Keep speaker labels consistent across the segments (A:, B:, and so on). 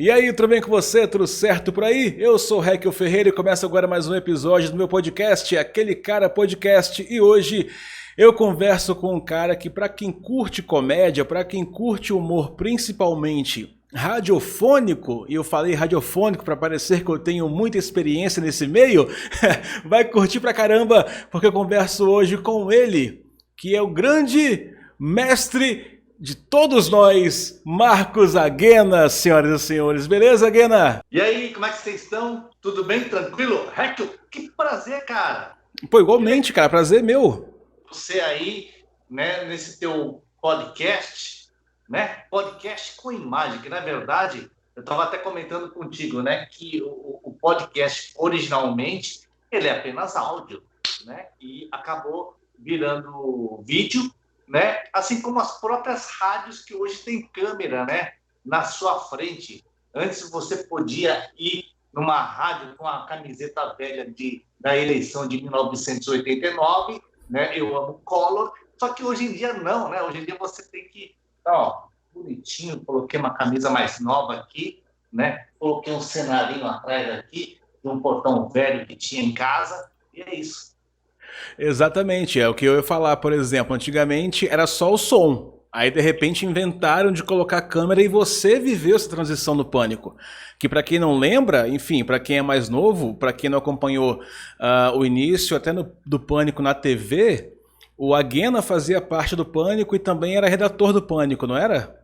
A: E aí, tudo bem com você? Tudo certo por aí? Eu sou o Raquel Ferreira e começa agora mais um episódio do meu podcast, Aquele Cara Podcast. E hoje eu converso com um cara que, para quem curte comédia, para quem curte humor, principalmente radiofônico, e eu falei radiofônico para parecer que eu tenho muita experiência nesse meio, vai curtir pra caramba, porque eu converso hoje com ele, que é o grande mestre de todos nós, Marcos Aguena, senhoras e senhores. Beleza, Aguena?
B: E aí, como é que vocês estão? Tudo bem? Tranquilo? Hector, que prazer, cara.
A: Pô,
B: Que legal
A: igualmente, cara, prazer meu.
B: você aí, né, nesse teu podcast, né? Podcast com imagem, que na verdade, eu estava até comentando contigo, né, que o podcast originalmente, ele é apenas áudio, né? E acabou virando vídeo, né? Assim como as próprias rádios que hoje tem câmera, né, na sua frente. Antes você podia ir numa rádio com a camiseta velha da eleição de 1989, né? Eu amo Collor, só que hoje em dia não, né? Hoje em dia você tem que, ó, bonitinho, coloquei uma camisa mais nova aqui, né? Coloquei um cenarinho atrás aqui, de um portão velho que tinha em casa, e é isso.
A: Exatamente, é o que eu ia falar, por exemplo, antigamente era só o som. Aí de repente inventaram de colocar a câmera e você viveu essa transição no Pânico. Que para quem não lembra, enfim, para quem é mais novo, para quem não acompanhou o início até do Pânico na TV, o Aguena fazia parte do Pânico e também era redator do Pânico, não era?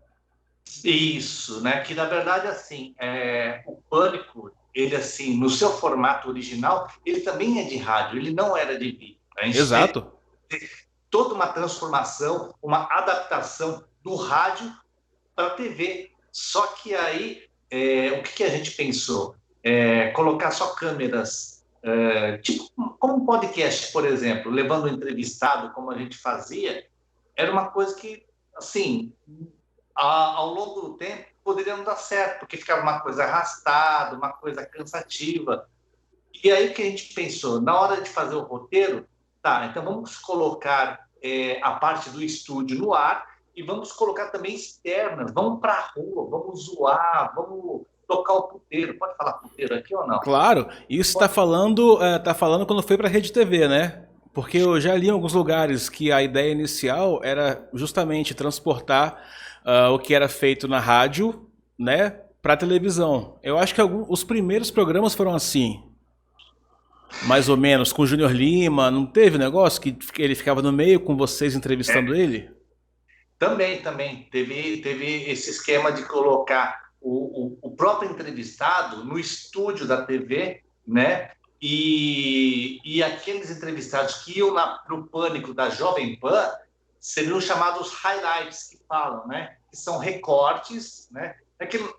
B: Isso, né? Que na verdade, assim, o Pânico, ele assim, no seu formato original, ele também é de rádio, ele não era de vídeo. A gente teve
A: Exato.
B: toda uma transformação, uma adaptação do rádio para a TV. Só que aí, o que a gente pensou? Colocar só câmeras, tipo como um podcast, por exemplo, levando o entrevistado, como a gente fazia, era uma coisa que, assim, ao longo do tempo, poderia não dar certo, porque ficava uma coisa arrastada, uma coisa cansativa. E aí o que a gente pensou? Na hora de fazer o roteiro, tá, então vamos colocar a parte do estúdio no ar e vamos colocar também externas, vamos para a rua, vamos zoar, vamos tocar o puteiro. Pode falar puteiro aqui ou não?
A: Claro, isso tá falando quando foi pra Rede TV, né? Porque eu já li em alguns lugares que a ideia inicial era justamente transportar o que era feito na rádio, né, pra televisão. Eu acho que os primeiros programas foram assim, mais ou menos, com o Júnior Lima, não teve negócio que ele ficava no meio com vocês entrevistando ele?
B: Também teve esse esquema de colocar o próprio entrevistado no estúdio da TV, né? E aqueles entrevistados que iam para o Pânico da Jovem Pan seriam chamados highlights, que falam, né? Que são recortes, né?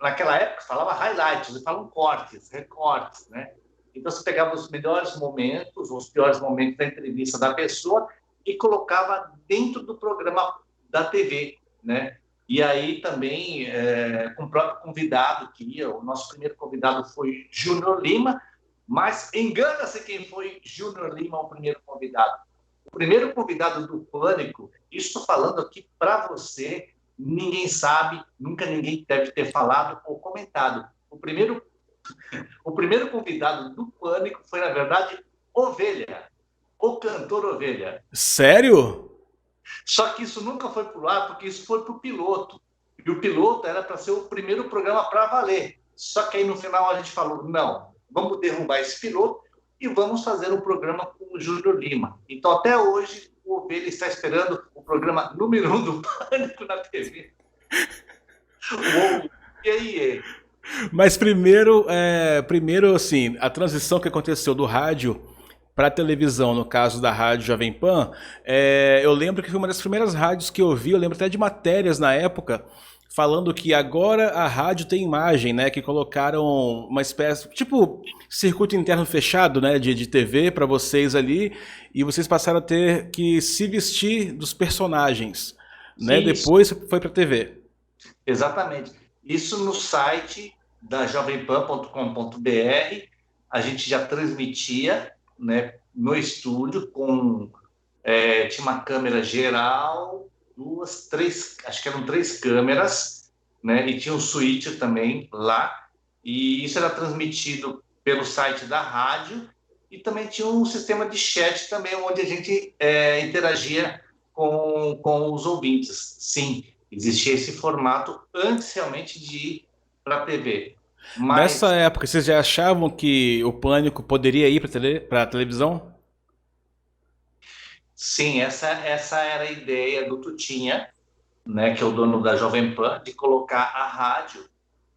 B: Naquela época falava highlights, eles falam cortes, recortes, né? Então você pegava os melhores momentos, os piores momentos da entrevista da pessoa e colocava dentro do programa da TV, né? E aí também com o próprio convidado que ia, o nosso primeiro convidado foi Júnior Lima, mas engana-se quem foi Júnior Lima, o primeiro convidado. O primeiro convidado do Pânico, isso estou falando aqui para você, ninguém sabe, nunca ninguém deve ter falado ou comentado. O primeiro convidado do Pânico foi, na verdade, Ovelha, o cantor Ovelha.
A: Sério?
B: Só que isso nunca foi para o ar, porque isso foi para o piloto. E o piloto era para ser o primeiro programa para valer. Só que aí no final a gente falou, não, vamos derrubar esse piloto e vamos fazer um programa com o Júnior Lima. Então até hoje o Ovelha está esperando o programa número 1 do Pânico na TV. Uou. E aí?
A: Mas primeiro assim, a transição que aconteceu do rádio para televisão, no caso da rádio Jovem Pan, eu lembro que foi uma das primeiras rádios que eu vi, eu lembro até de matérias na época, falando que agora a rádio tem imagem, né? Que colocaram uma espécie, tipo, circuito interno fechado, né? De TV para vocês ali, e vocês passaram a ter que se vestir dos personagens, né?
B: Isso.
A: Depois foi para TV.
B: Exatamente. Isso no site da jovempan.com.br, a gente já transmitia, né, no estúdio tinha uma câmera geral, duas, três, acho que eram três câmeras, né, e tinha um switch também lá, E isso era transmitido pelo site da rádio e também tinha um sistema de chat também, onde a gente interagia com os ouvintes. Sim, existia esse formato antes realmente de ir para a TV.
A: Nessa
B: Mas,
A: época, vocês já achavam que o Pânico poderia ir para a televisão?
B: sim, essa era a ideia do Tutinha, né, que é o dono da Jovem Pan, de colocar a rádio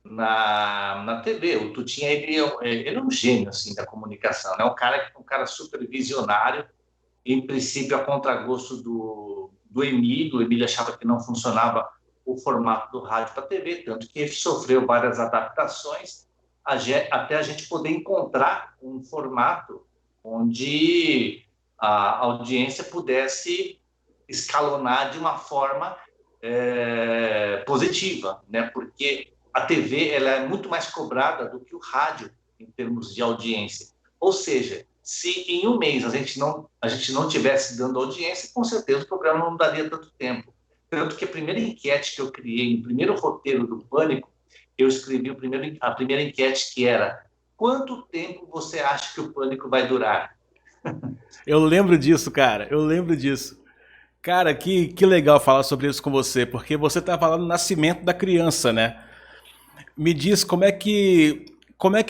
B: na TV. O Tutinha, ele é um gênio assim, da comunicação, né? Um cara super visionário, em princípio a contragosto do Emílio. O Emílio achava que não funcionava o formato do rádio para TV, tanto que ele sofreu várias adaptações até a gente poder encontrar um formato onde a audiência pudesse escalonar de uma forma positiva, né? Porque a TV ela é muito mais cobrada do que o rádio em termos de audiência. Ou seja, se em um mês a gente não tivesse dando audiência, com certeza o programa não daria tanto tempo. Tanto que a primeira enquete que eu criei, o primeiro roteiro do Pânico, eu escrevi a primeira enquete que era: quanto tempo você acha que o Pânico vai durar?
A: Eu lembro disso, cara. Eu lembro disso. Cara, que legal falar sobre isso com você, porque você tá falando do nascimento da criança, né? Me diz como é que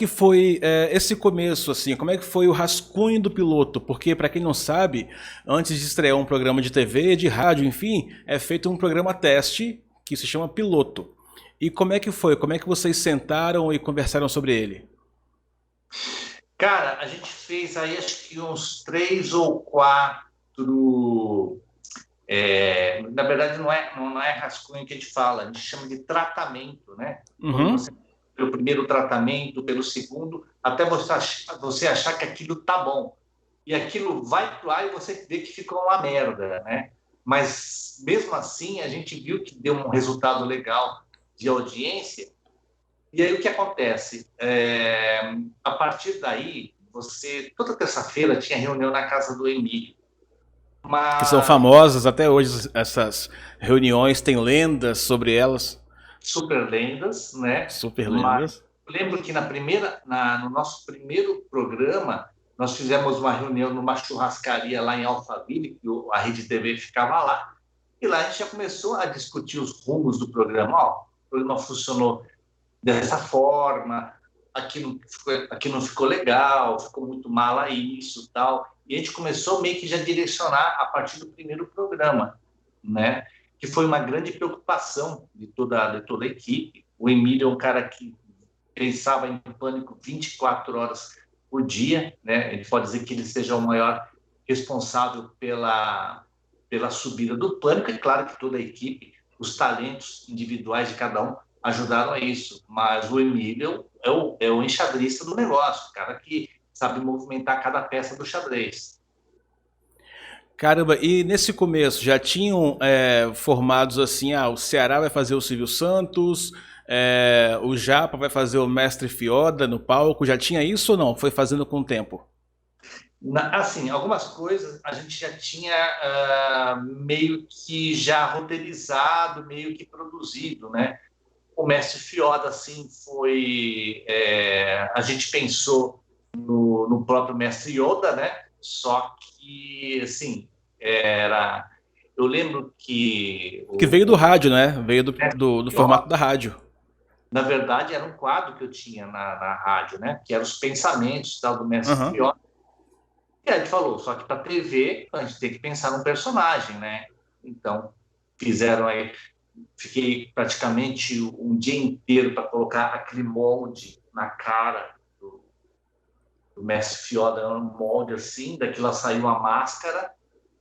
A: foi esse começo, assim, como é que foi o rascunho do piloto? Porque, para quem não sabe, antes de estrear um programa de TV, de rádio, enfim, é feito um programa teste que se chama piloto. E como é que foi? Como é que vocês sentaram e conversaram sobre ele?
B: Cara, a gente fez aí acho que uns 3 ou 4. Na verdade, não é rascunho que a gente fala, a gente chama de tratamento, né? Quando você
A: Uhum.
B: pelo primeiro tratamento, pelo segundo, até você achar que aquilo tá bom. E aquilo vai pro ar e você vê que ficou uma merda, né? Mas mesmo assim, a gente viu que deu um resultado legal de audiência. E aí o que acontece? A partir daí, toda terça-feira tinha reunião na casa do Emílio.
A: Que são
B: Mas
A: famosas até hoje essas reuniões, tem lendas sobre elas,
B: super lendas, né?
A: super
B: Mas
A: lendas.
B: eu lembro que no nosso primeiro programa, nós fizemos uma reunião numa churrascaria lá em Alphaville, que a Rede TV ficava lá, e lá a gente já começou a discutir os rumos do programa. Ó, o programa funcionou dessa forma, aqui não ficou legal, ficou muito mal isso, tal. E a gente começou meio que já a direcionar a partir do primeiro programa, né? Que foi uma grande preocupação de toda a equipe. O Emílio é um cara que pensava em Pânico 24 horas por dia, né? Ele pode dizer que ele seja o maior responsável pela subida do Pânico. É claro que toda a equipe, os talentos individuais de cada um ajudaram a isso, mas o Emílio é o enxadrista do negócio, o cara que sabe movimentar cada peça do xadrez.
A: Caramba, e nesse começo já tinham formados assim, o Ceará vai fazer o Silvio Santos, o Japa vai fazer o Mestre Fioda no palco, já tinha isso ou não? Foi fazendo com o tempo?
B: Assim, algumas coisas a gente já tinha meio que já roteirizado, meio que produzido, né? O Mestre Fioda, assim, a gente pensou no próprio Mestre Yoda, né? Só que, assim, era... Eu lembro que
A: Que veio do
B: o
A: rádio, né? Veio
B: Mestre
A: do formato
B: Fioda,
A: da rádio.
B: na verdade, era um quadro que eu tinha na rádio, né? Que eram os pensamentos tal, do Mestre
A: Aham.
B: Fioda. E aí ele falou, só que para TV a gente tem que pensar num personagem, né? Então, fizeram aí, fiquei praticamente um dia inteiro para colocar aquele molde na cara do Mestre Fioda, um molde assim, daquilo saiu uma máscara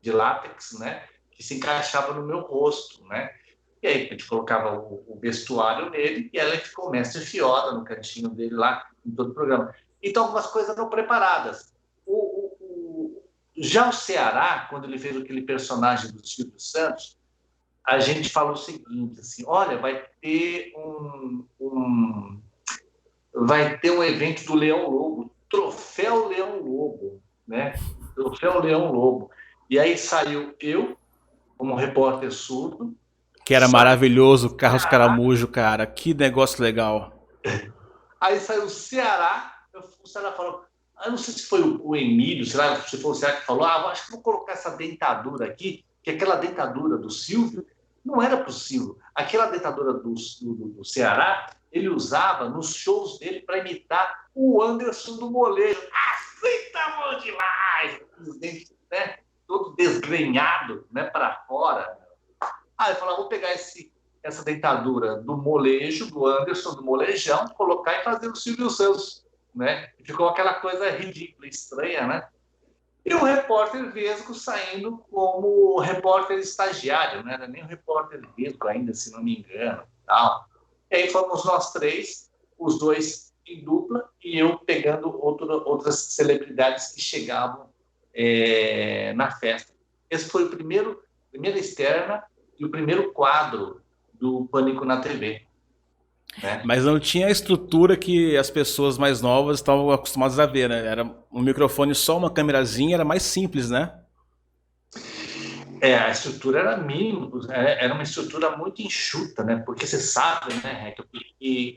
B: de látex, né? Que se encaixava no meu rosto, né? E aí a gente colocava o vestuário nele e ela ficou Mestre Fioda no cantinho dele lá, em todo o programa. Então, algumas coisas eram preparadas. Já o Ceará, quando ele fez aquele personagem do Silvio Santos, a gente falou o seguinte, assim, olha, vai ter um evento do Leão Lobo, Troféu Leão Lobo, né? Troféu Leão Lobo. E aí saiu eu, como repórter surdo,
A: Que era
B: saiu
A: maravilhoso,
B: o
A: Carlos
B: Ceará,
A: Caramujo, cara. Que negócio legal.
B: Aí saiu o Ceará, o Ceará falou, eu não sei se foi o Emílio, se foi o Ceará que falou, acho que vou colocar essa dentadura aqui, que aquela dentadura do Silvio não era para o Silvio. Aquela dentadura do Ceará, ele usava nos shows dele para imitar o Anderson do Molejo. Assim tá bom demais! Os dentes, né, todo desgrenhado, né, para fora. Aí eu falei, vou pegar essa dentadura do Molejo, do Anderson, do Molejão, colocar e fazer o Silvio Santos, né? E ficou aquela coisa ridícula, estranha, né? E o repórter Vesgo saindo como repórter estagiário, né? Não era nem o repórter Vesgo ainda, se não me engano. Tal. E aí fomos nós três, os dois em dupla, e eu pegando outras celebridades que chegavam na festa. Esse foi primeira externa e o primeiro quadro do Pânico na TV. Né?
A: Mas não tinha a estrutura que as pessoas mais novas estavam acostumadas a ver, né? Era um microfone só, uma câmerazinha, era mais simples, né?
B: A estrutura era mínima, era uma estrutura muito enxuta, né? Porque você sabe, né, que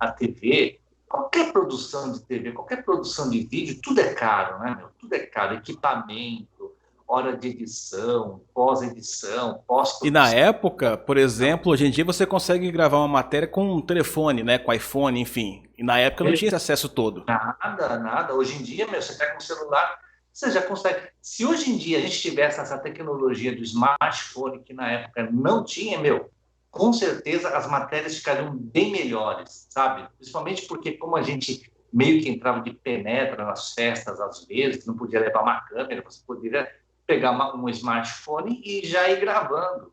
B: a TV, qualquer produção de TV, qualquer produção de vídeo, tudo é caro, né, meu? Tudo é caro, equipamento, hora de edição, pós-edição,
A: E na
B: pós-produção.
A: época, por exemplo, hoje em dia você consegue gravar uma matéria com um telefone, né? Com iPhone, enfim. E na época não tinha esse acesso todo.
B: Nada. Hoje em dia, meu, você pega um celular, você já consegue. Se hoje em dia a gente tivesse essa tecnologia do smartphone, que na época não tinha, meu, com certeza as matérias ficariam bem melhores, sabe? Principalmente porque, como a gente meio que entrava de penetra nas festas, às vezes, não podia levar uma câmera, você poderia pegar um smartphone e já ir gravando,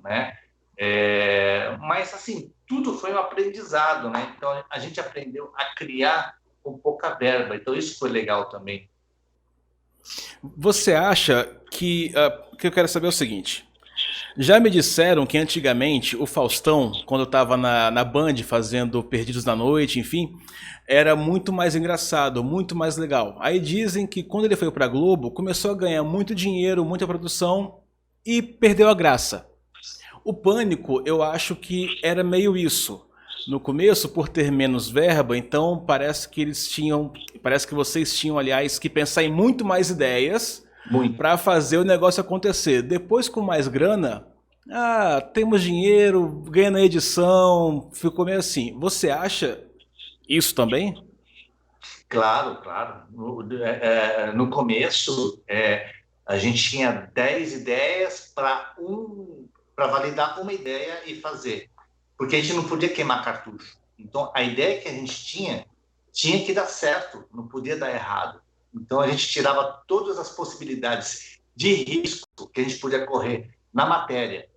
B: né? Mas, assim, tudo foi um aprendizado, né? Então, a gente aprendeu a criar com pouca verba. Então, isso foi legal também.
A: Você acha que... O que eu quero saber é o seguinte. Já me disseram que antigamente o Faustão, quando estava na Band fazendo Perdidos na Noite, enfim, era muito mais engraçado, muito mais legal. Aí dizem que quando ele foi pra Globo, começou a ganhar muito dinheiro, muita produção e perdeu a graça. O Pânico, eu acho que era meio isso. No começo, por ter menos verba, então parece que vocês tinham, aliás, que pensar em muito mais ideias
B: Muito.
A: para fazer o negócio acontecer. Depois, com mais grana, temos dinheiro, ganha na edição, ficou meio assim. Você acha isso também?
B: Claro. No começo, a gente tinha 10 ideias para validar uma ideia e fazer. Porque a gente não podia queimar cartucho. Então, a ideia que a gente tinha que dar certo, não podia dar errado. Então, a gente tirava todas as possibilidades de risco que a gente podia correr na matéria.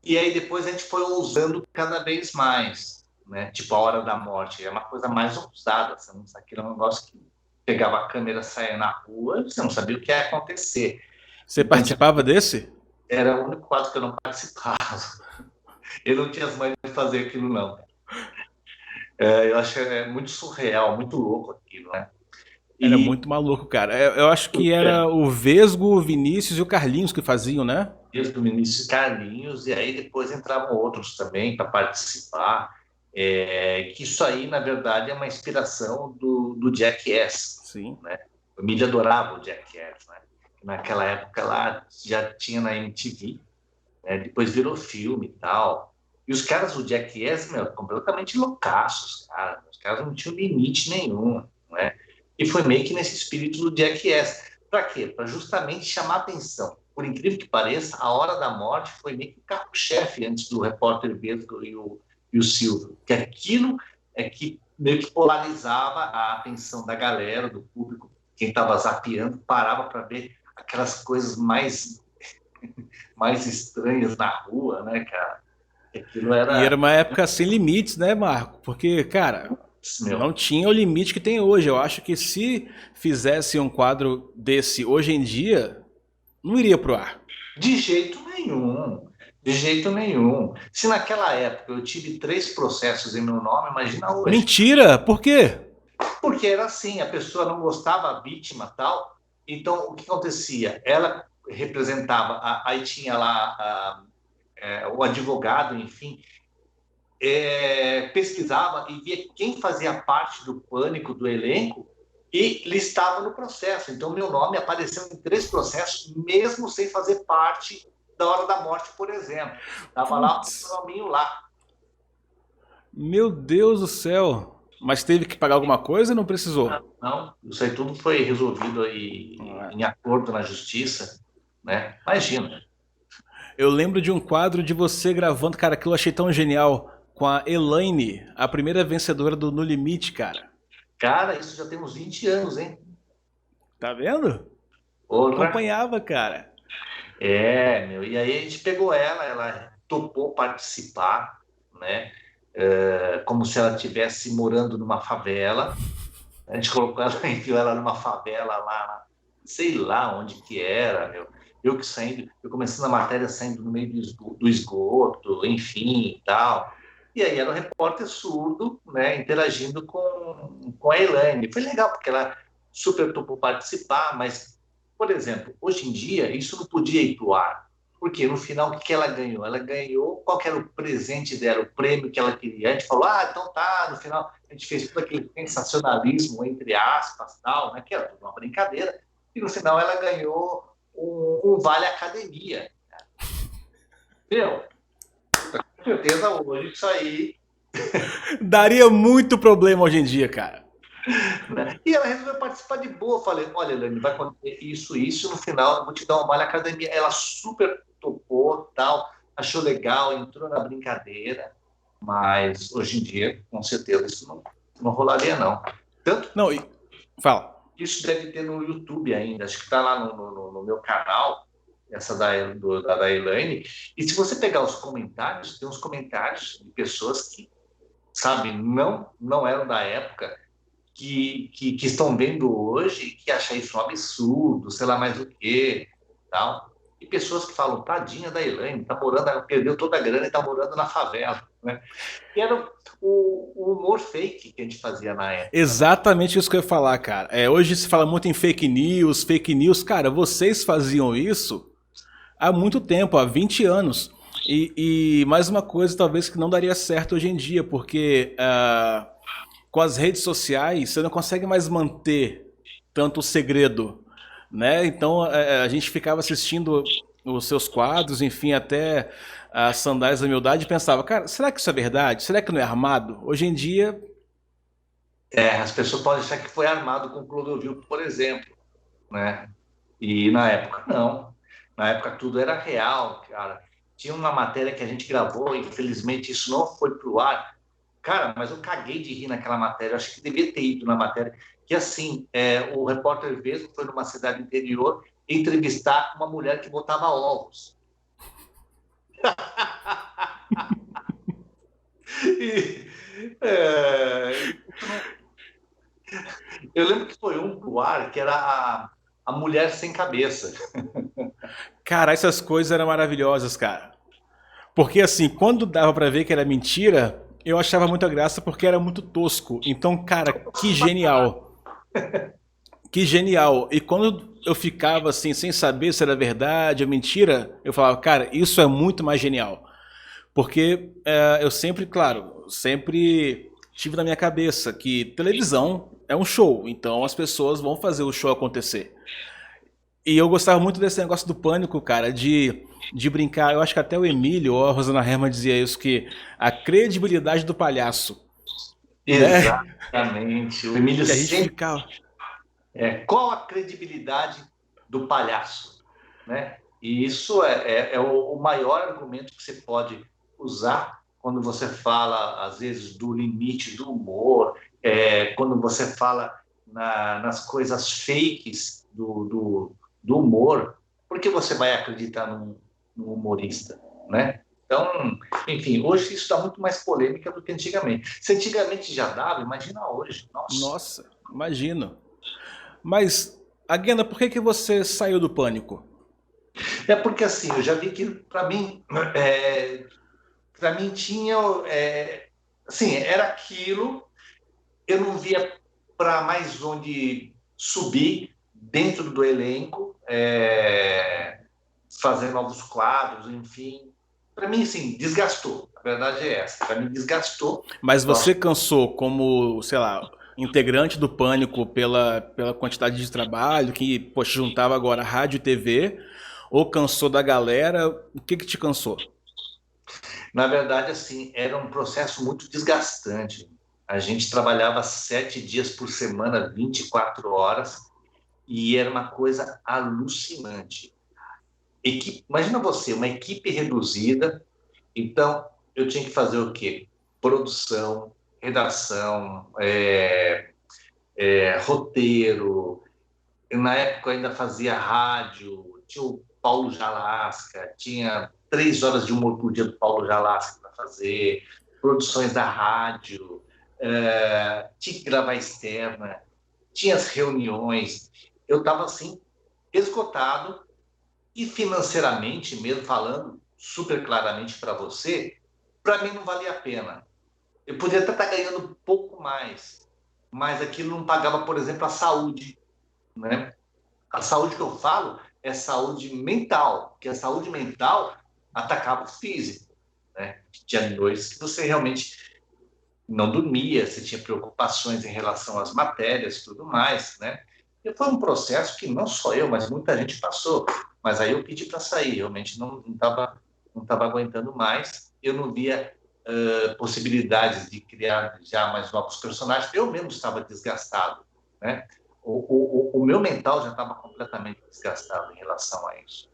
B: E aí, depois, a gente foi ousando cada vez mais. Né? Tipo, a hora da morte. É uma coisa mais ousada. Aquele negócio que pegava a câmera, saia na rua, você não sabia o que ia acontecer.
A: Você
B: Então,
A: participava desse?
B: era o único quadro que eu não participava. Eu não tinha as manhas de fazer aquilo, não. Eu acho muito surreal, muito louco aquilo, né?
A: Era
B: E
A: muito maluco, cara. Eu acho que era o Vesgo, o Vinícius e o Carlinhos que faziam, né?
B: desde o Vinícius Carlinhos, e aí depois entravam outros também para participar. Que isso aí, na verdade, é uma inspiração do Jackass.
A: Sim.
B: Né? A mídia adorava o Jackass. Né? Naquela época lá já tinha na MTV, né? Depois virou filme e tal. E os caras do Jackass, meu, completamente loucaços, cara. Os caras não tinham limite nenhum, né? E foi meio que nesse espírito do Jackass. Para quê? Para justamente chamar atenção. Por incrível que pareça, a hora da morte foi meio que o carro-chefe antes do repórter Vesgo e o Silvio. Que aquilo é que meio que polarizava a atenção da galera, do público. Quem estava zapeando parava para ver aquelas coisas mais estranhas na rua, né, cara? Aquilo
A: E era
B: era,
A: uma época sem limites, né, Marco? Porque, cara, não
B: meu,
A: tinha o limite que tem hoje. Eu acho que se fizesse um quadro desse hoje em dia, não iria pro ar.
B: de jeito nenhum. De jeito nenhum. Se naquela época eu tive 3 processos em meu nome, imagina hoje.
A: Mentira! Por quê?
B: Porque era assim, a pessoa não gostava, a vítima tal. Então, o que acontecia? Ela representava, aí tinha lá o advogado, enfim, pesquisava e via quem fazia parte do Pânico, do elenco, e listava no processo. Então, meu nome apareceu em 3 processos, mesmo sem fazer parte da hora da morte, por exemplo. Estava lá o meu
A: Putz,
B: nominho lá.
A: meu Deus do céu. Mas teve que pagar alguma coisa ou não precisou?
B: Não, isso aí tudo foi resolvido aí em acordo na justiça, né? Imagina.
A: Eu lembro de um quadro de você gravando, cara, aquilo eu achei tão genial. Com a Elaine, a primeira vencedora do No Limite, cara.
B: Cara, isso já tem uns 20 anos, hein?
A: Tá vendo?
B: Porra.
A: Acompanhava, cara.
B: Meu. E aí a gente pegou ela topou participar, né? Como se ela estivesse morando numa favela. A gente colocou ela, enfiou ela numa favela lá, sei lá onde que era, meu. Eu comecei na matéria saindo no meio do esgoto, enfim, e tal. E aí era um repórter surdo, né, interagindo com a Elaine. Foi legal, porque ela super topou participar, mas, por exemplo, hoje em dia, isso não podia ir pro ar. Porque no final, o que ela ganhou? Ela ganhou qual que era o presente dela, o prêmio que ela queria. A gente falou, então tá, no final a gente fez todo aquele sensacionalismo, entre aspas, tal, né, que era tudo uma brincadeira, e no final ela ganhou um Vale Academia. Meu, com certeza hoje isso aí.
A: Daria muito problema hoje em dia, cara.
B: Né? E ela resolveu participar de boa. Eu falei, olha, Elane, vai acontecer isso, no final eu vou te dar uma Vale Academia. Ela super topou, tal, achou legal, entrou na brincadeira, mas hoje em dia, com certeza, isso não rolaria, não. Tanto
A: Não, e. Fala.
B: isso deve ter no YouTube ainda, acho que está lá no meu canal, essa da Elaine. E se você pegar os comentários, tem uns comentários de pessoas que, sabe, não eram da época, que estão vendo hoje, que acham isso um absurdo, sei lá mais o quê, tal. E pessoas que falam, tadinha da Elaine, tá morando, perdeu toda a grana e está morando na favela, né? E era o humor fake que a gente fazia na época, né?
A: Exatamente isso que eu ia falar, cara. Hoje se fala muito em fake news, fake news. Cara, vocês faziam isso há muito tempo, há 20 anos. E mais uma coisa, talvez, que não daria certo hoje em dia, porque com as redes sociais você não consegue mais manter tanto o segredo, né? Então a gente ficava assistindo os seus quadros, enfim, até as Sandálias da Humildade e pensava, cara, será que isso é verdade? Será que não é armado? Hoje em dia,
B: As pessoas podem achar que foi armado com Clodovil, por exemplo, né? E na época não. Na época tudo era real, cara. Tinha uma matéria que a gente gravou, infelizmente isso não foi pro ar. Cara, mas eu caguei de rir naquela matéria. Eu acho que devia ter ido na matéria. Que assim, o repórter Vesgo foi numa cidade interior entrevistar uma mulher que botava ovos. E, é, eu lembro que foi um pro ar que era a mulher sem cabeça.
A: cara, essas coisas eram maravilhosas, cara. Porque assim, quando dava pra ver que era mentira, eu achava muita graça porque era muito tosco. Então, cara, que genial. Que genial. E quando eu ficava assim, sem saber se era verdade ou mentira, eu falava, cara, isso é muito mais genial. Porque eu sempre, claro, sempre tive na minha cabeça que televisão é um show, então as pessoas vão fazer o show acontecer. E eu gostava muito desse negócio do pânico, cara, de brincar. Eu acho que até o Emílio ou a Rosana Herman dizia isso, que a credibilidade do palhaço, né?
B: Exatamente. O Emílio
A: Que a gente
B: sempre.
A: ficava.
B: Qual a credibilidade do palhaço, né? E isso é o maior argumento que você pode usar quando você fala, às vezes, do limite do humor, quando você fala nas coisas fakes do humor, porque você vai acreditar num humorista, né? Então, enfim, hoje isso dá muito mais polêmica do que antigamente. Se antigamente já dava, imagina hoje. Nossa.
A: Nossa, imagino. Mas, Aguena, por que você saiu do pânico?
B: É porque assim, eu já vi que para mim tinha, assim, era aquilo. Eu não via para mais onde subir dentro do elenco, fazer novos quadros, enfim. para mim, assim, desgastou. A verdade é essa. Para mim, desgastou.
A: Mas
B: Eu
A: você
B: acho
A: cansou como, sei lá, integrante do Pânico pela quantidade de trabalho que, poxa, juntava agora rádio e TV, ou cansou da galera? O que que te cansou?
B: Na verdade, assim, era um processo muito desgastante. A gente trabalhava 7 dias por semana, 24 horas, e era uma coisa alucinante. Imagina você, uma equipe reduzida, então eu tinha que fazer o quê? Produção, redação, roteiro. Na época eu ainda fazia rádio, tinha o Paulo Jalasca, tinha 3 horas de humor por dia do Paulo Jalasca para fazer, produções da rádio, tinha que gravar externa, tinha as reuniões. Eu estava assim, esgotado e financeiramente, mesmo falando super claramente para você, para mim não valia a pena. Eu podia até estar ganhando um pouco mais, mas aquilo não pagava, por exemplo, a saúde, né? A saúde que eu falo é saúde mental, porque a saúde mental atacava o físico, né? Tinha noites que você realmente não dormia, você tinha preocupações em relação às matérias e tudo mais, né? E foi um processo que não só eu, mas muita gente passou, mas aí eu pedi para sair, realmente não tava aguentando mais, eu não via possibilidades de criar já mais novos personagens, eu mesmo estava desgastado, né? O meu mental já estava completamente desgastado em relação a isso.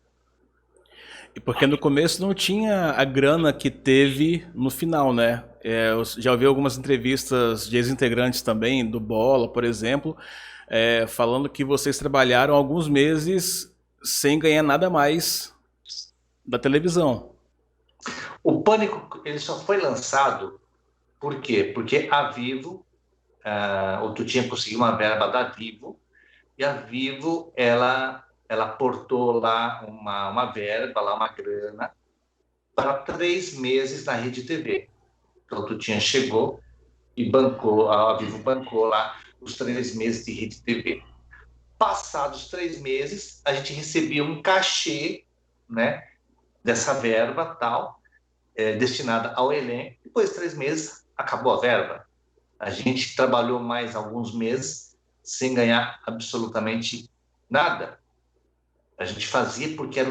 A: E porque no começo não tinha a grana que teve no final, né? Eu já ouvi algumas entrevistas de ex-integrantes também, do Bola, por exemplo, falando que vocês trabalharam alguns meses sem ganhar nada mais da televisão.
B: O Pânico ele só foi lançado por quê? Porque a Vivo, ou tu tinha conseguido uma verba da Vivo, e a Vivo ela aportou lá uma verba, lá uma grana, para 3 meses na Rede TV. Então tu tinha chegou e bancou, a Vivo bancou lá os 3 meses de Rede TV. Passados 3 meses, a gente recebia um cachê, né, dessa verba tal, destinada ao elenco. Depois de 3 meses, acabou a verba. A gente trabalhou mais alguns meses sem ganhar absolutamente nada. A gente fazia porque a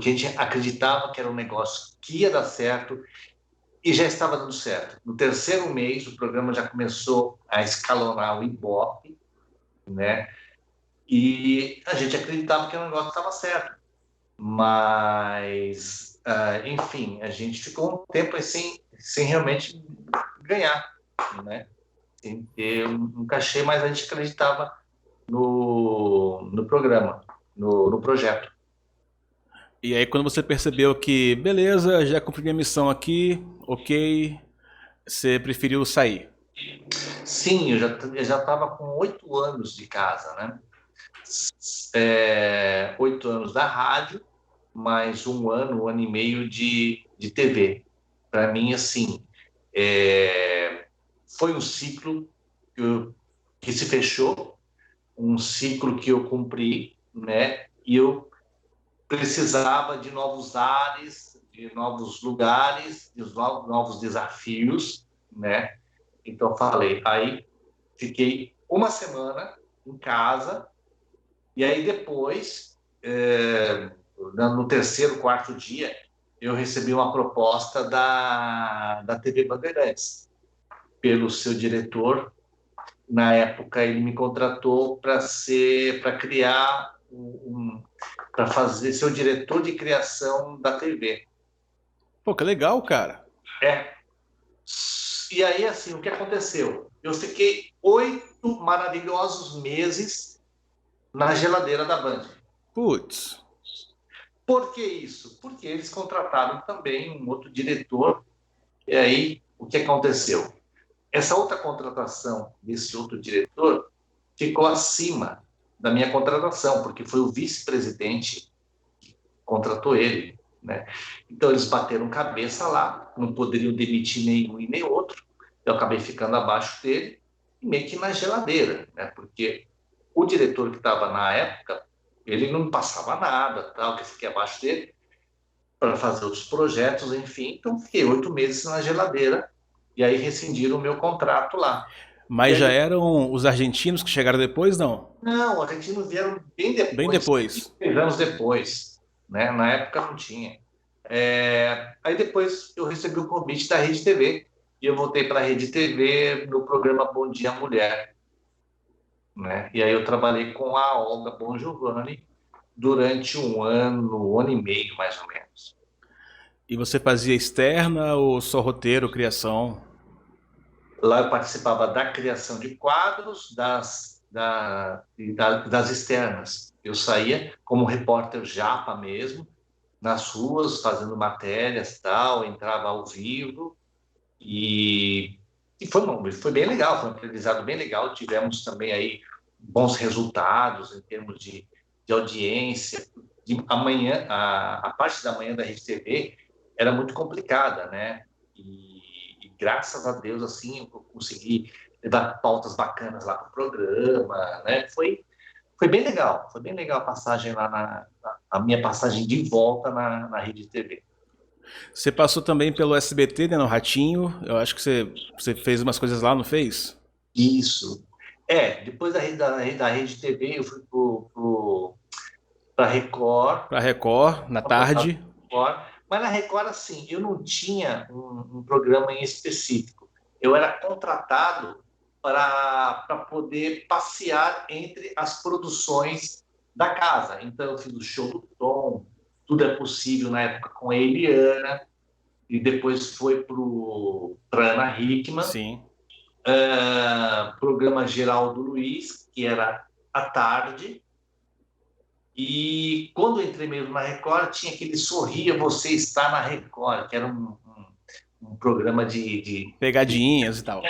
B: gente acreditava que era um negócio que ia dar certo e já estava dando certo. No terceiro mês, o programa já começou a escalonar o Ibope, né? E a gente acreditava que o negócio estava certo. Mas, enfim, a gente ficou um tempo sem realmente ganhar, né? Sem ter um cachê, mas a gente acreditava no programa, no projeto.
A: E aí quando você percebeu que, beleza, já cumpri minha missão aqui, ok, você preferiu sair.
B: Sim, eu já estava com 8 anos de casa, né? 8 anos da rádio, mais um ano e meio de TV. Para mim, assim, foi um ciclo que se fechou, um ciclo que eu cumpri, né? E eu precisava de novos ares, de novos lugares, de novos desafios, né? Então falei, aí fiquei uma semana em casa e aí depois, no terceiro, quarto dia, eu recebi uma proposta da TV Bandeirantes pelo seu diretor. Na época ele me contratou para criar para fazer ser o diretor de criação da TV.
A: Pô, que legal, cara.
B: É. E aí, assim, o que aconteceu? Eu fiquei 8 maravilhosos meses na geladeira da Band.
A: Putz.
B: Por que isso? Porque eles contrataram também um outro diretor. E aí, o que aconteceu? Essa outra contratação desse outro diretor ficou acima da minha contratação, porque foi o vice-presidente que contratou ele, né? Então eles bateram cabeça lá, não poderiam demitir nenhum e nem outro. Eu acabei ficando abaixo dele, meio que na geladeira, né? Porque o diretor que estava na época, ele não passava nada, tal, que eu fiquei abaixo dele. para fazer outros projetos, enfim. Então, fiquei 8 meses na geladeira e aí rescindiram o meu contrato lá. E
A: Mas já
B: aí,
A: eram os argentinos que chegaram depois, não?
B: não, os argentinos vieram bem
A: Bem
B: depois,
A: depois.
B: 3 anos depois, né? Na época não tinha. Aí depois eu recebi o convite da Rede TV e eu voltei para a Rede TV no programa Bom Dia Mulher, né? E aí eu trabalhei com a Olga Bongiovanni durante um ano e meio, mais ou menos.
A: E você fazia externa ou só roteiro, criação?
B: Lá eu participava da criação de quadros, das externas. Eu saía como repórter japa mesmo, nas ruas, fazendo matérias e tal, entrava ao vivo e, foi bem legal, foi um aprendizado bem legal. Tivemos também aí bons resultados em termos de audiência. A parte da manhã da Rede TV era muito complicada, né? E graças a Deus, assim, eu consegui dar pautas bacanas lá para o programa, né? Foi bem legal a passagem lá a minha passagem de volta na Rede TV.
A: Você passou também pelo SBT, né, no Ratinho. Eu acho que você fez umas coisas lá, não fez?
B: Isso. Depois da Rede TV, eu fui para Record,
A: Pra Record, na tarde.
B: Record, mas na Record, assim, eu não tinha um programa em específico. Eu era contratado para poder passear entre as produções da casa. Então, eu fiz o Show do Tom, Tudo é Possível na época com a Eliana, e depois foi para Ana Hickman,
A: Sim.
B: programa Geraldo Luiz, que era à tarde. E quando eu entrei mesmo na Record, tinha aquele Sorria, Você Está na Record, que era um programa
A: Pegadinhas e tal.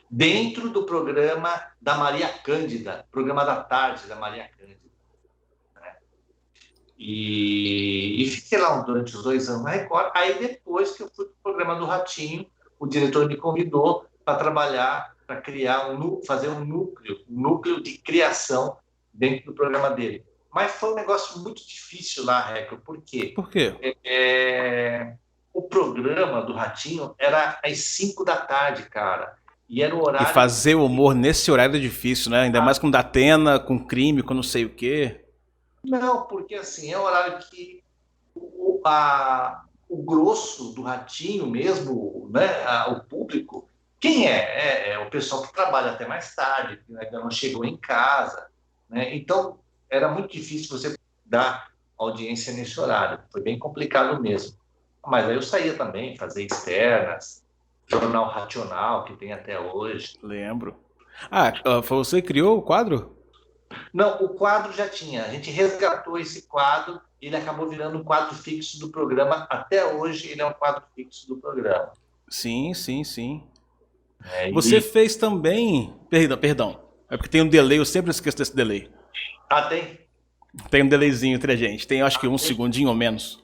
B: dentro do programa da Maria Cândida, programa da tarde da Maria Cândida. E fiquei lá durante os 2 anos na Record. Aí depois que eu fui para o programa do Ratinho, o diretor me convidou para trabalhar, para criar fazer um núcleo de criação dentro do programa dele. Mas foi um negócio muito difícil lá, Reco, porque
A: Por quê?
B: o programa do Ratinho era às 5 da tarde, cara. E era o
A: E
B: horário.
A: fazer humor nesse horário é difícil, né? Ainda mais com Datena, com crime, com não sei o quê.
B: Não, porque assim, é o horário que o grosso do Ratinho mesmo, né, o público, quem é? É o pessoal que trabalha até mais tarde, que ainda não chegou em casa, né? Então, era muito difícil você dar audiência nesse horário. Foi bem complicado mesmo. Mas aí eu saía também, fazer externas, Jornal Racional, que tem até hoje.
A: Lembro. Foi você que criou o quadro?
B: Não, o quadro já tinha. A gente resgatou esse quadro, ele acabou virando um quadro fixo do programa. Até hoje, ele é um quadro fixo do programa.
A: Sim, sim, sim. Você
B: E
A: fez também. Perdão. É porque tem um delay, eu sempre esqueço desse delay.
B: tem.
A: Tem um delayzinho entre a gente. Tem acho que um segundinho ou menos.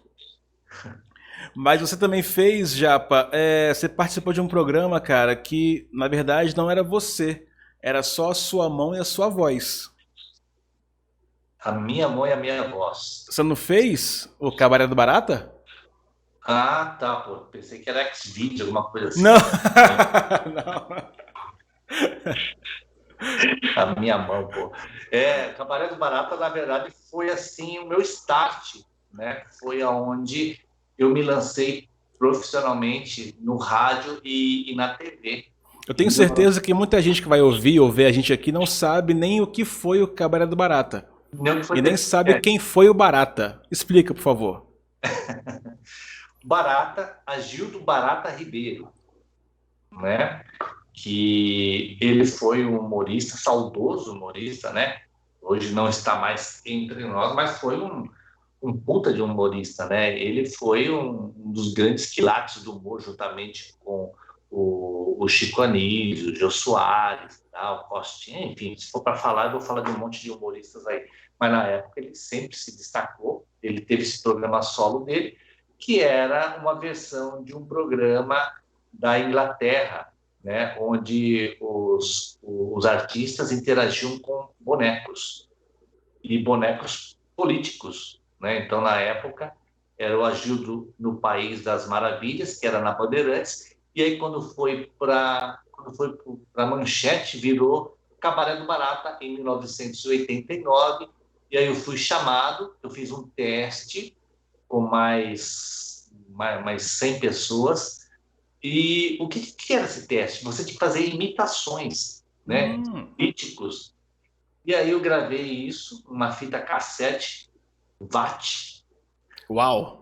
A: Mas você também fez, Japa. Você participou de um programa, cara, que na verdade não era você. Era só a sua mão e a sua voz.
B: A minha mãe e a minha voz.
A: Você não fez o Cabaré do Barata?
B: Ah, tá, pô. Pensei que era X-Video, alguma coisa
A: Não.
B: assim.
A: Não.
B: A minha mão, pô. Cabaré do Barata, na verdade, foi assim o meu start, né? Foi aonde eu me lancei profissionalmente no rádio e na TV.
A: Eu tenho
B: Em 19
A: certeza que muita gente que vai ouvir ou ver a gente aqui não sabe nem o que foi o Cabaré do Barata.
B: Não que foi
A: E nem sabe quem foi o Barata. Explica, por favor.
B: Barata, Agildo Barata Ribeiro, né? Que ele foi um humorista, saudoso humorista, né? Hoje não está mais entre nós, mas foi um puta de humorista, né? Ele foi um dos grandes quilates do humor, juntamente com o Chico Anísio, o Jô Soares, o Costinha, enfim, se for para falar, eu vou falar de um monte de humoristas aí. Mas na época ele sempre se destacou, ele teve esse programa solo dele, que era uma versão de um programa da Inglaterra, né, onde os artistas interagiam com bonecos, e bonecos políticos. Né? Então, na época, era o Agildo no País das Maravilhas, que era na Bandeirantes, e aí quando foi para Manchete, virou Cabaré do Barata em 1989, e aí eu fui chamado, eu fiz um teste com mais 100 pessoas, e o que era esse teste? Você tinha que fazer imitações, né, políticos, e aí eu gravei isso, uma fita cassete, VAT,
A: Uau!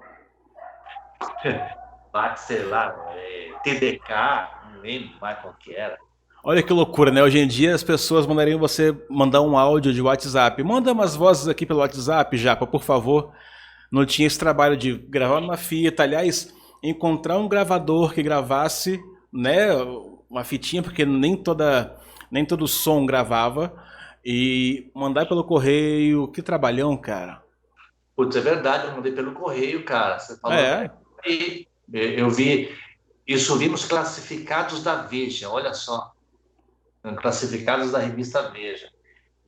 B: VAT, sei lá, TDK, não lembro mais qual que era.
A: Olha que loucura, né? Hoje em dia as pessoas mandariam você mandar um áudio de WhatsApp. Manda umas vozes aqui pelo WhatsApp, Japa, por favor. Não tinha esse trabalho de gravar numa fita. Aliás, encontrar um gravador que gravasse, né, uma fitinha, porque nem todo som gravava. E mandar pelo correio. Que trabalhão, cara.
B: Putz, é verdade, eu mandei pelo correio, cara. Você falou
A: É,
B: aí. Eu vi isso, vi nos classificados da Veja, olha só. Classificados da revista Veja,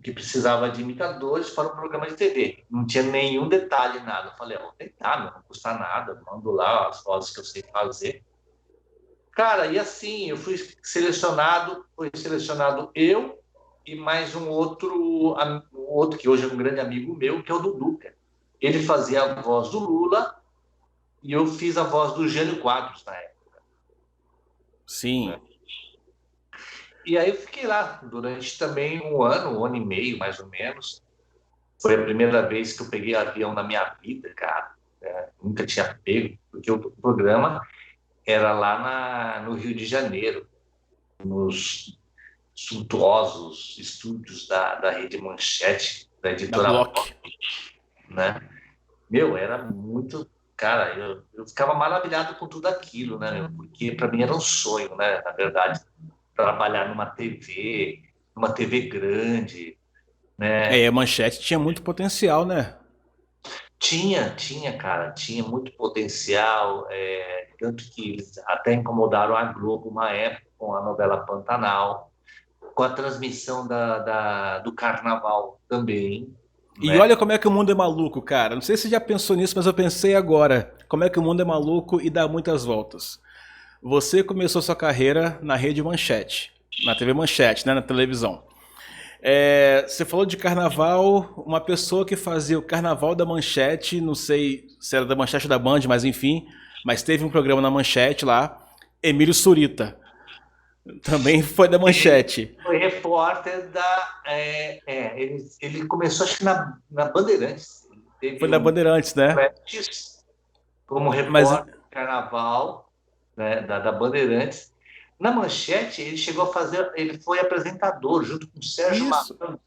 B: que precisava de imitadores para um programa de TV. Não tinha nenhum detalhe, nada. Eu falei, vou tentar, não custa nada, mando lá as vozes que eu sei fazer. Cara, e assim, eu fui selecionado, eu e mais um outro que hoje é um grande amigo meu, que é o Duduca. Ele fazia a voz do Lula e eu fiz a voz do Jânio Quadros na época,
A: sim.
B: né? E aí eu fiquei lá durante também um ano e meio, mais ou menos. Foi a primeira vez que eu peguei avião na minha vida, cara. Nunca tinha pego, porque o programa era lá no Rio de Janeiro, nos suntuosos estúdios da Rede Manchete, da
A: Da
B: editora
A: Block.
B: Block, né? Meu, era muito... Cara, eu ficava maravilhado com tudo aquilo, né? Porque para mim era um sonho, né? Na verdade, trabalhar numa TV grande,
A: É,
B: né?
A: a Manchete tinha muito potencial, né?
B: Tinha, cara, tinha muito potencial, tanto que eles até incomodaram a Globo uma época com a novela Pantanal, com a transmissão do Carnaval também,
A: E olha
B: né?
A: como é que o mundo é maluco, cara. Não sei se você já pensou nisso, mas eu pensei agora. Como é que o mundo é maluco e dá muitas voltas. Você começou sua carreira na Rede Manchete, na TV Manchete, né, na televisão. Você falou de carnaval, uma pessoa que fazia o carnaval da Manchete, não sei se era da Manchete ou da Band, mas enfim, mas teve um programa na Manchete lá, Emílio Surita, também foi da
B: Ele
A: Manchete.
B: foi repórter ele começou acho que na Bandeirantes, ele
A: Foi
B: teve
A: da
B: um
A: Bandeirantes, né?
B: practice como
A: Mas
B: repórter de Carnaval, né, da Bandeirantes. Na Manchete, ele foi apresentador junto com o Sérgio
A: isso,
B: Malandro,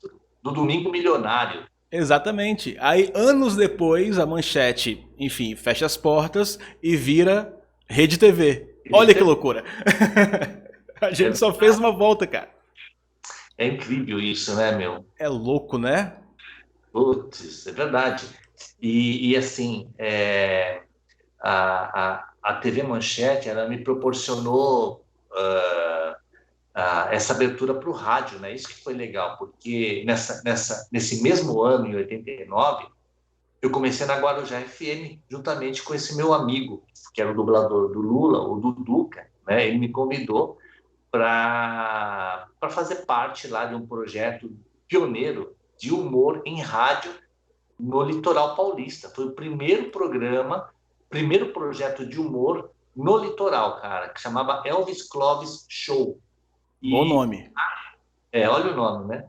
B: do Domingo Milionário.
A: exatamente. Aí, anos depois, a Manchete, enfim, fecha as portas e vira Rede TV.
B: Ele
A: Olha que
B: teve-
A: loucura. A
B: É,
A: gente só fez uma volta, cara.
B: é incrível isso, né, meu?
A: É louco, né?
B: Putz, é verdade. E assim, a TV Manchete, ela me proporcionou essa abertura para o rádio, né? Isso que foi legal, porque nesse mesmo ano, em 89, eu comecei na Guarujá FM, juntamente com esse meu amigo, que era o dublador do Lula, o Duduca, né? Ele me convidou para fazer parte lá de um projeto pioneiro de humor em rádio no litoral paulista. Foi o primeiro projeto de humor no litoral, cara, que chamava Elvis Clovis Show.
A: Bom
B: E,
A: nome.
B: olha o nome, né?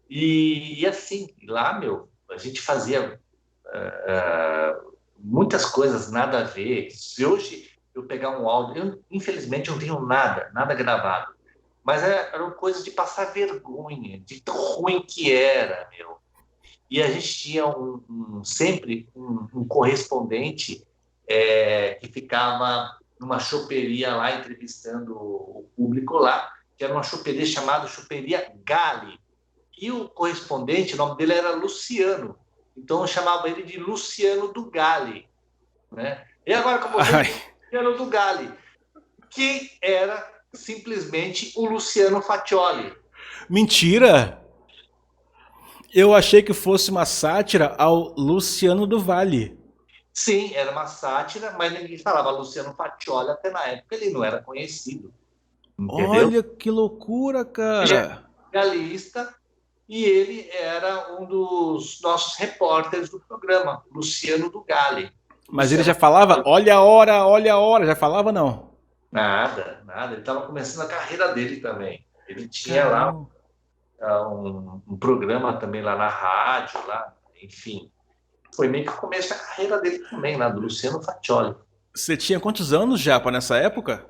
B: E assim, lá, meu, a gente fazia muitas coisas nada a ver. Se hoje eu pegar um áudio, infelizmente não tenho nada gravado, mas eram coisas de passar vergonha, de tão ruim que era, meu. E a gente tinha sempre um correspondente que ficava numa choperia lá, entrevistando o público lá, que era uma choperia chamada Choperia Gali. E o correspondente, o nome dele era Luciano. Então eu chamava ele de Luciano do Gali, né? E agora com vocês,
A: Ai,
B: Luciano do Gali, que era simplesmente o Luciano Faccioli.
A: mentira! Eu achei que fosse uma sátira ao Luciano do Vale.
B: Sim, era uma sátira, mas ninguém falava Luciano Faccioli, até na época ele não era conhecido, entendeu?
A: Olha que loucura,
B: Ele era
A: cara.
B: jornalista e ele era um dos nossos repórteres do programa, Luciano do Gale.
A: Mas ele já
B: Luciano
A: falava, olha a hora, já falava não?
B: nada, nada. Ele estava começando a carreira dele também. Ele tinha lá
A: Caramba.
B: um programa também lá na rádio, lá, enfim. Foi meio que o começo da carreira dele também, lá do Luciano Faccioli.
A: Você tinha quantos anos já nessa época?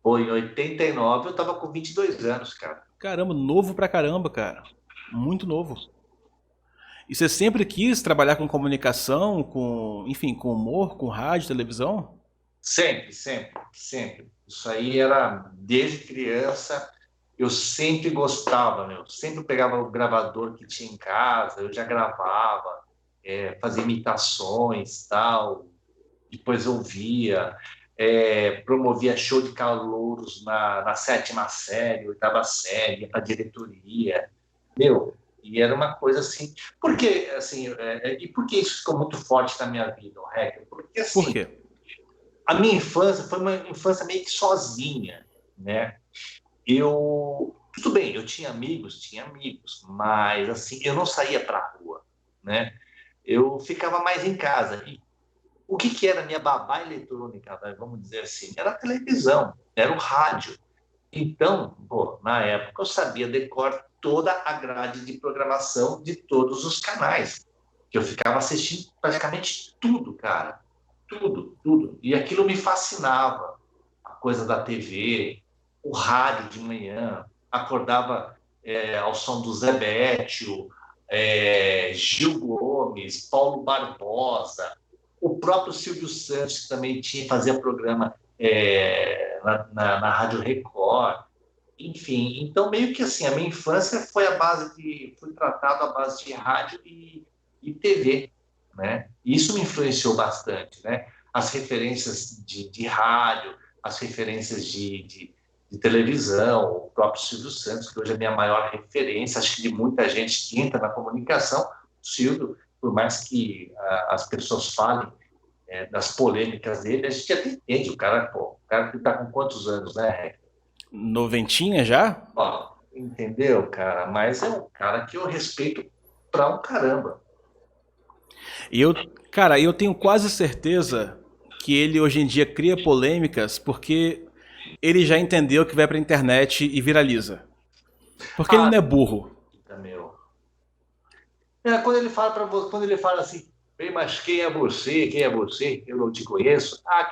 B: Foi em 89, eu estava com 22 anos, cara.
A: Caramba, novo pra caramba, cara. Muito novo. E você sempre quis trabalhar com comunicação, com, enfim, com humor, com rádio, televisão?
B: Sempre, sempre, sempre. Isso aí era desde criança. Eu sempre gostava, meu. Sempre pegava o gravador que tinha em casa, eu já gravava, fazia imitações, tal. Depois eu via, promovia show de calouros na sétima série, oitava série, para diretoria, meu, e era uma coisa assim, porque assim, e por que isso ficou muito forte na minha vida, o Hacker? Porque
A: Por
B: assim,
A: quê?
B: a minha infância foi uma infância meio que sozinha, né? Eu, tudo bem, eu tinha amigos, mas assim, eu não saía para a rua, né? Eu ficava mais em casa. E o que, que era a minha babá eletrônica, né? Vamos dizer assim? Era a televisão, era o rádio. Então, pô, na época eu sabia decor toda a grade de programação de todos os canais. Que eu ficava assistindo praticamente tudo, cara. Tudo, tudo. E aquilo me fascinava. A coisa da TV, o rádio de manhã, acordava ao som do Zé Bétio, Gil Gomes, Paulo Barbosa, o próprio Silvio Santos, que também fazia programa na Rádio Record, enfim. Então, meio que assim, a minha infância foi fui tratado à base de rádio e TV, né? E isso me influenciou bastante, né? As referências de rádio, as referências de televisão, o próprio Silvio Santos, que hoje é a minha maior referência, acho que de muita gente que entra na comunicação, o Silvio, por mais que as pessoas falem das polêmicas dele, a gente até entende, o cara que está com quantos anos, né?
A: Noventinha já?
B: Ó, entendeu, cara? Mas é um cara que eu respeito pra um caramba.
A: E eu, cara, eu tenho quase certeza que ele hoje em dia cria polêmicas porque ele já entendeu que vai pra internet e viraliza. Porque ele
B: Ah,
A: não é burro.
B: meu. Quando ele fala para você, quando ele fala assim, bem, mas quem é você? Quem é você? Eu não te conheço. Ah,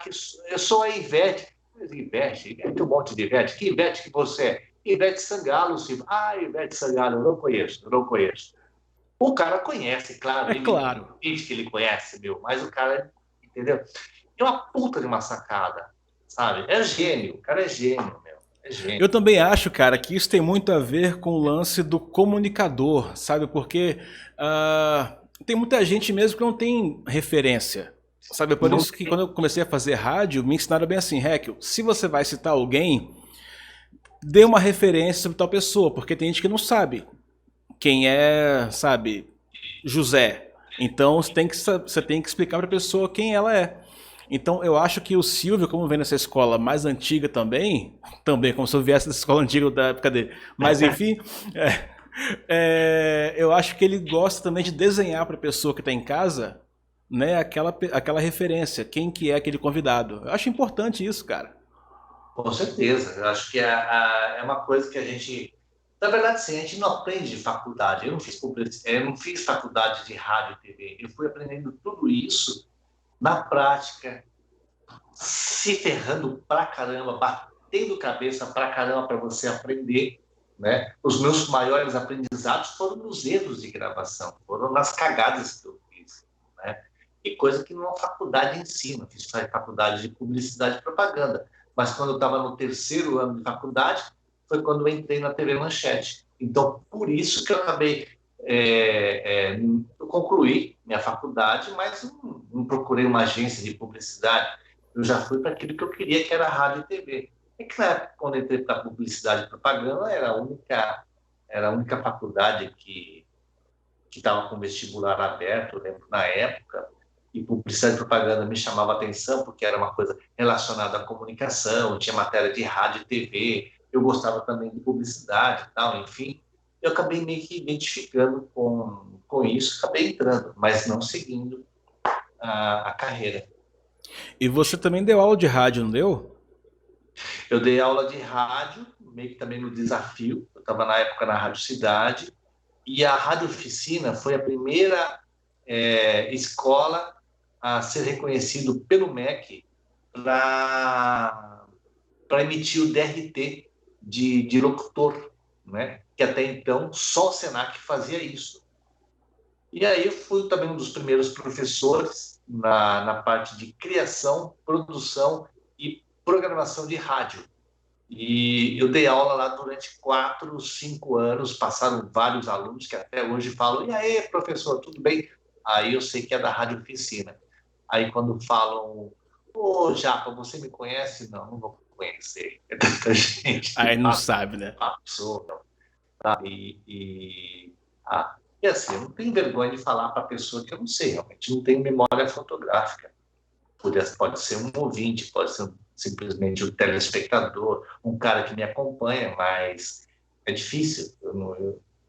B: eu sou a Ivete. Mas Ivete, um monte de Ivete. Que Ivete que você é? Ivete Sangalo, Silvio. Ah, Ivete Sangalo, eu não conheço, eu não conheço. O cara conhece, claro,
A: É
B: ele
A: claro.
B: diz que ele conhece, meu, mas o cara, entendeu? É uma puta de uma sacada, sabe? É gênio, o cara é gênio, meu, é
A: Eu
B: gênio.
A: também acho, cara, que isso tem muito a ver com o lance do comunicador, sabe? Porque tem muita gente mesmo que não tem referência. Sabe, por
B: Não,
A: isso que quando eu comecei a fazer rádio, me ensinaram bem assim, Heckel, se você vai citar alguém, dê uma referência sobre tal pessoa, porque tem gente que não sabe quem é, sabe, José. Então você tem que explicar para a pessoa quem ela é. Então eu acho que o Silvio, como vem nessa escola mais antiga também como se eu viesse dessa escola antiga da época dele, mas enfim, eu acho que ele gosta também de desenhar para a pessoa que está em casa, né, aquela referência, quem que é aquele convidado. Eu acho importante isso, cara.
B: com certeza. Eu acho que é uma coisa que a gente, na verdade, sim, a gente não aprende de faculdade. Eu não fiz faculdade de rádio e TV. Eu fui aprendendo tudo isso na prática, se ferrando pra caramba, batendo cabeça pra caramba para você aprender, né? Os meus maiores aprendizados foram nos erros de gravação, foram nas cagadas que eu fiz, né? E coisa que numa faculdade ensina, fiz faculdade de publicidade e propaganda, mas quando eu estava no terceiro ano de faculdade, foi quando eu entrei na TV Manchete. Então, por isso que eu acabei eu concluí minha faculdade, mas não procurei uma agência de publicidade. Eu já fui para aquilo que eu queria, que era rádio e TV. É que na época, quando eu entrei para publicidade e propaganda, era a única faculdade que estava com vestibular aberto, eu lembro, na época. e publicidade e propaganda me chamava a atenção, porque era uma coisa relacionada à comunicação, tinha matéria de rádio e TV, eu gostava também de publicidade e tal, enfim. Eu acabei meio que identificando com isso, acabei entrando, mas não seguindo a carreira.
A: E você também deu aula de rádio, não deu?
B: Eu dei aula de rádio, meio que também no desafio, eu estava na época na Rádio Cidade, e a Rádio Oficina foi a primeira escola a ser reconhecido pelo MEC para emitir o DRT de locutor, né? Que até então só o Senac fazia isso. E aí eu fui também um dos primeiros professores na parte de criação, produção e programação de rádio. E eu dei aula lá durante 4, 5 anos, passaram vários alunos que até hoje falam, e aí, professor, tudo bem? Aí eu sei que é da Rádio Oficina. Aí quando falam, ô, Japa, você me conhece? Não, não vou conhecer. É tanta gente
A: Aí
B: que
A: não sabe, né?
B: passou, sabe? E assim, eu não tenho vergonha de falar para a pessoa que eu não sei, realmente não tenho memória fotográfica. Pode ser um ouvinte, pode ser simplesmente um telespectador, um cara que me acompanha, mas é difícil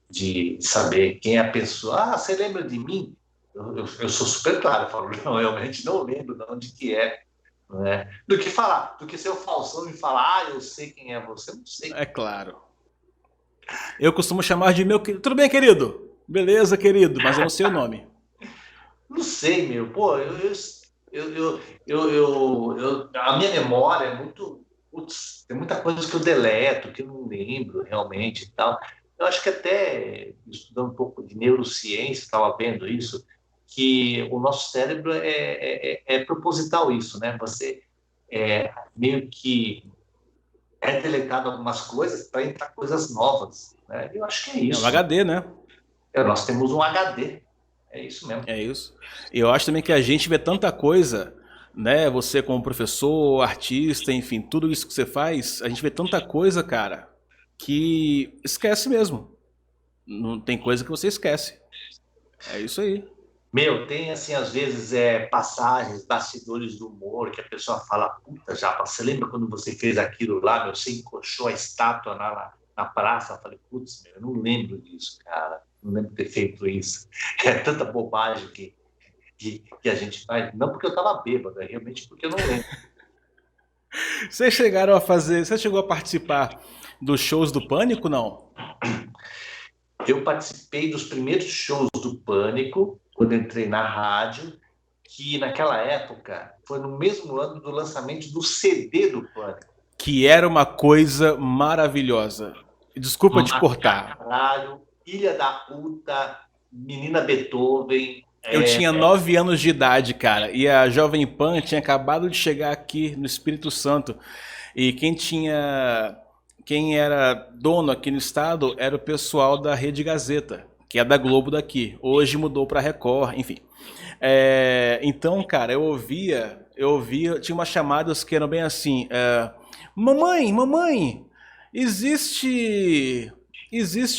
B: de saber quem é a pessoa. Ah, você lembra de mim? Eu sou super claro, eu falo, não, eu realmente não lembro de onde que é. Né? Do que falar, do que ser o falsão e falar, eu sei quem é você, eu não sei.
A: É claro. Eu costumo chamar de meu querido. Tudo bem, querido? Beleza, querido, mas eu não sei o nome.
B: Não sei, meu. Pô, a minha memória é muito. Putz, tem muita coisa que eu deleto, que eu não lembro realmente e tal. Eu acho que até estudando um pouco de neurociência, estava vendo isso, que o nosso cérebro é proposital isso, né? Você meio que é deletado algumas coisas para entrar coisas novas, né? Eu acho que é
A: É um
B: isso.
A: HD, né?
B: Nós temos um HD, é isso mesmo.
A: É isso. E eu acho também que a gente vê tanta coisa, né? Você como professor, artista, enfim, tudo isso que você faz, a gente vê tanta coisa, cara, que esquece mesmo. Não tem coisa que você esquece. É isso aí.
B: Meu, tem assim, às vezes, passagens, bastidores do humor, que a pessoa fala, puta, Japa, você lembra quando você fez aquilo lá, meu, você encoxou a estátua na praça? Eu falei, putz, meu, eu não lembro disso, cara. Não lembro de ter feito isso. É tanta bobagem que a gente faz. Não porque eu tava bêbado, é realmente porque eu não lembro.
A: Vocês chegaram a fazer. Você chegou a participar dos shows do Pânico, não?
B: Eu participei dos primeiros shows do Pânico, quando entrei na rádio, que naquela época foi no mesmo ano do lançamento do CD do Pânico.
A: Que era uma coisa maravilhosa. Desculpa te cortar.
B: Caralho, Ilha da Puta, Menina Beethoven.
A: Eu tinha 9 anos de idade, cara, e a Jovem Pan tinha acabado de chegar aqui no Espírito Santo. E quem era dono aqui no estado era o pessoal da Rede Gazeta, que é da Globo daqui. Hoje mudou para Record, enfim. Então, cara, eu ouvia, tinha umas chamadas que eram bem assim: mamãe, existe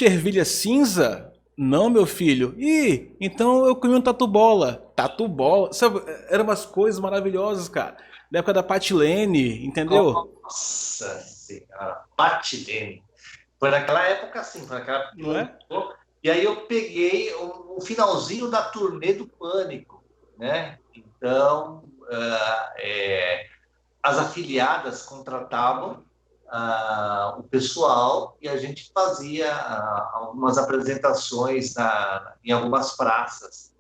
A: ervilha cinza? Não, meu filho. Ih, então eu comi um tatu-bola. Tatu-bola? Sabe, eram umas coisas maravilhosas, cara. Da época da Patilene, entendeu?
B: Nossa Senhora, Patilene. Foi naquela época, assim, foi naquela época que
A: Não é?
B: lançou. E aí eu peguei o finalzinho da turnê do Pânico, né? Então, as afiliadas contratavam o pessoal e a gente fazia algumas apresentações em algumas praças.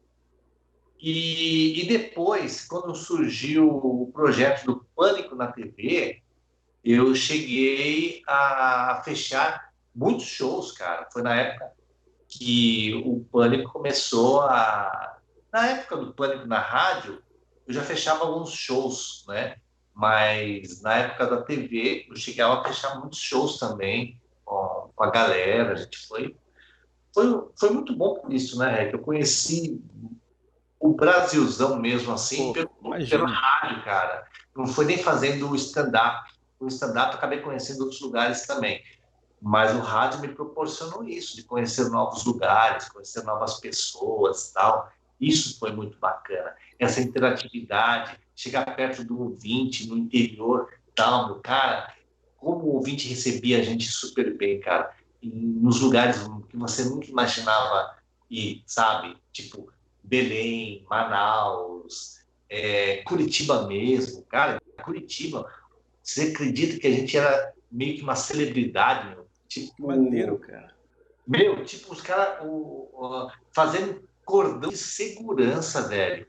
B: E depois, quando surgiu o projeto do Pânico na TV, eu cheguei a fechar muitos shows, cara. Foi na época que o Pânico começou a. Na época do Pânico na rádio, eu já fechava alguns shows, né? Mas na época da TV, eu chegava a fechar muitos shows também com a galera. A gente foi muito bom por isso, né? Que eu conheci o Brasilzão mesmo assim
A: Pô,
B: pelo
A: imagino.
B: rádio, cara. Não foi nem fazendo o stand-up. O stand-up eu acabei conhecendo outros lugares também. Mas o rádio me proporcionou isso, de conhecer novos lugares, conhecer novas pessoas e tal. Isso foi muito bacana. Essa interatividade, chegar perto do ouvinte no interior, tal, meu cara, como o ouvinte recebia a gente super bem, cara, nos lugares que você nunca imaginava ir, sabe? Tipo Belém, Manaus, Curitiba mesmo, cara, Curitiba. Você acredita que a gente era meio que uma celebridade, meu?
A: Que maneiro,
B: Tipo,
A: cara.
B: meu, tipo, os caras fazendo cordão de segurança, velho,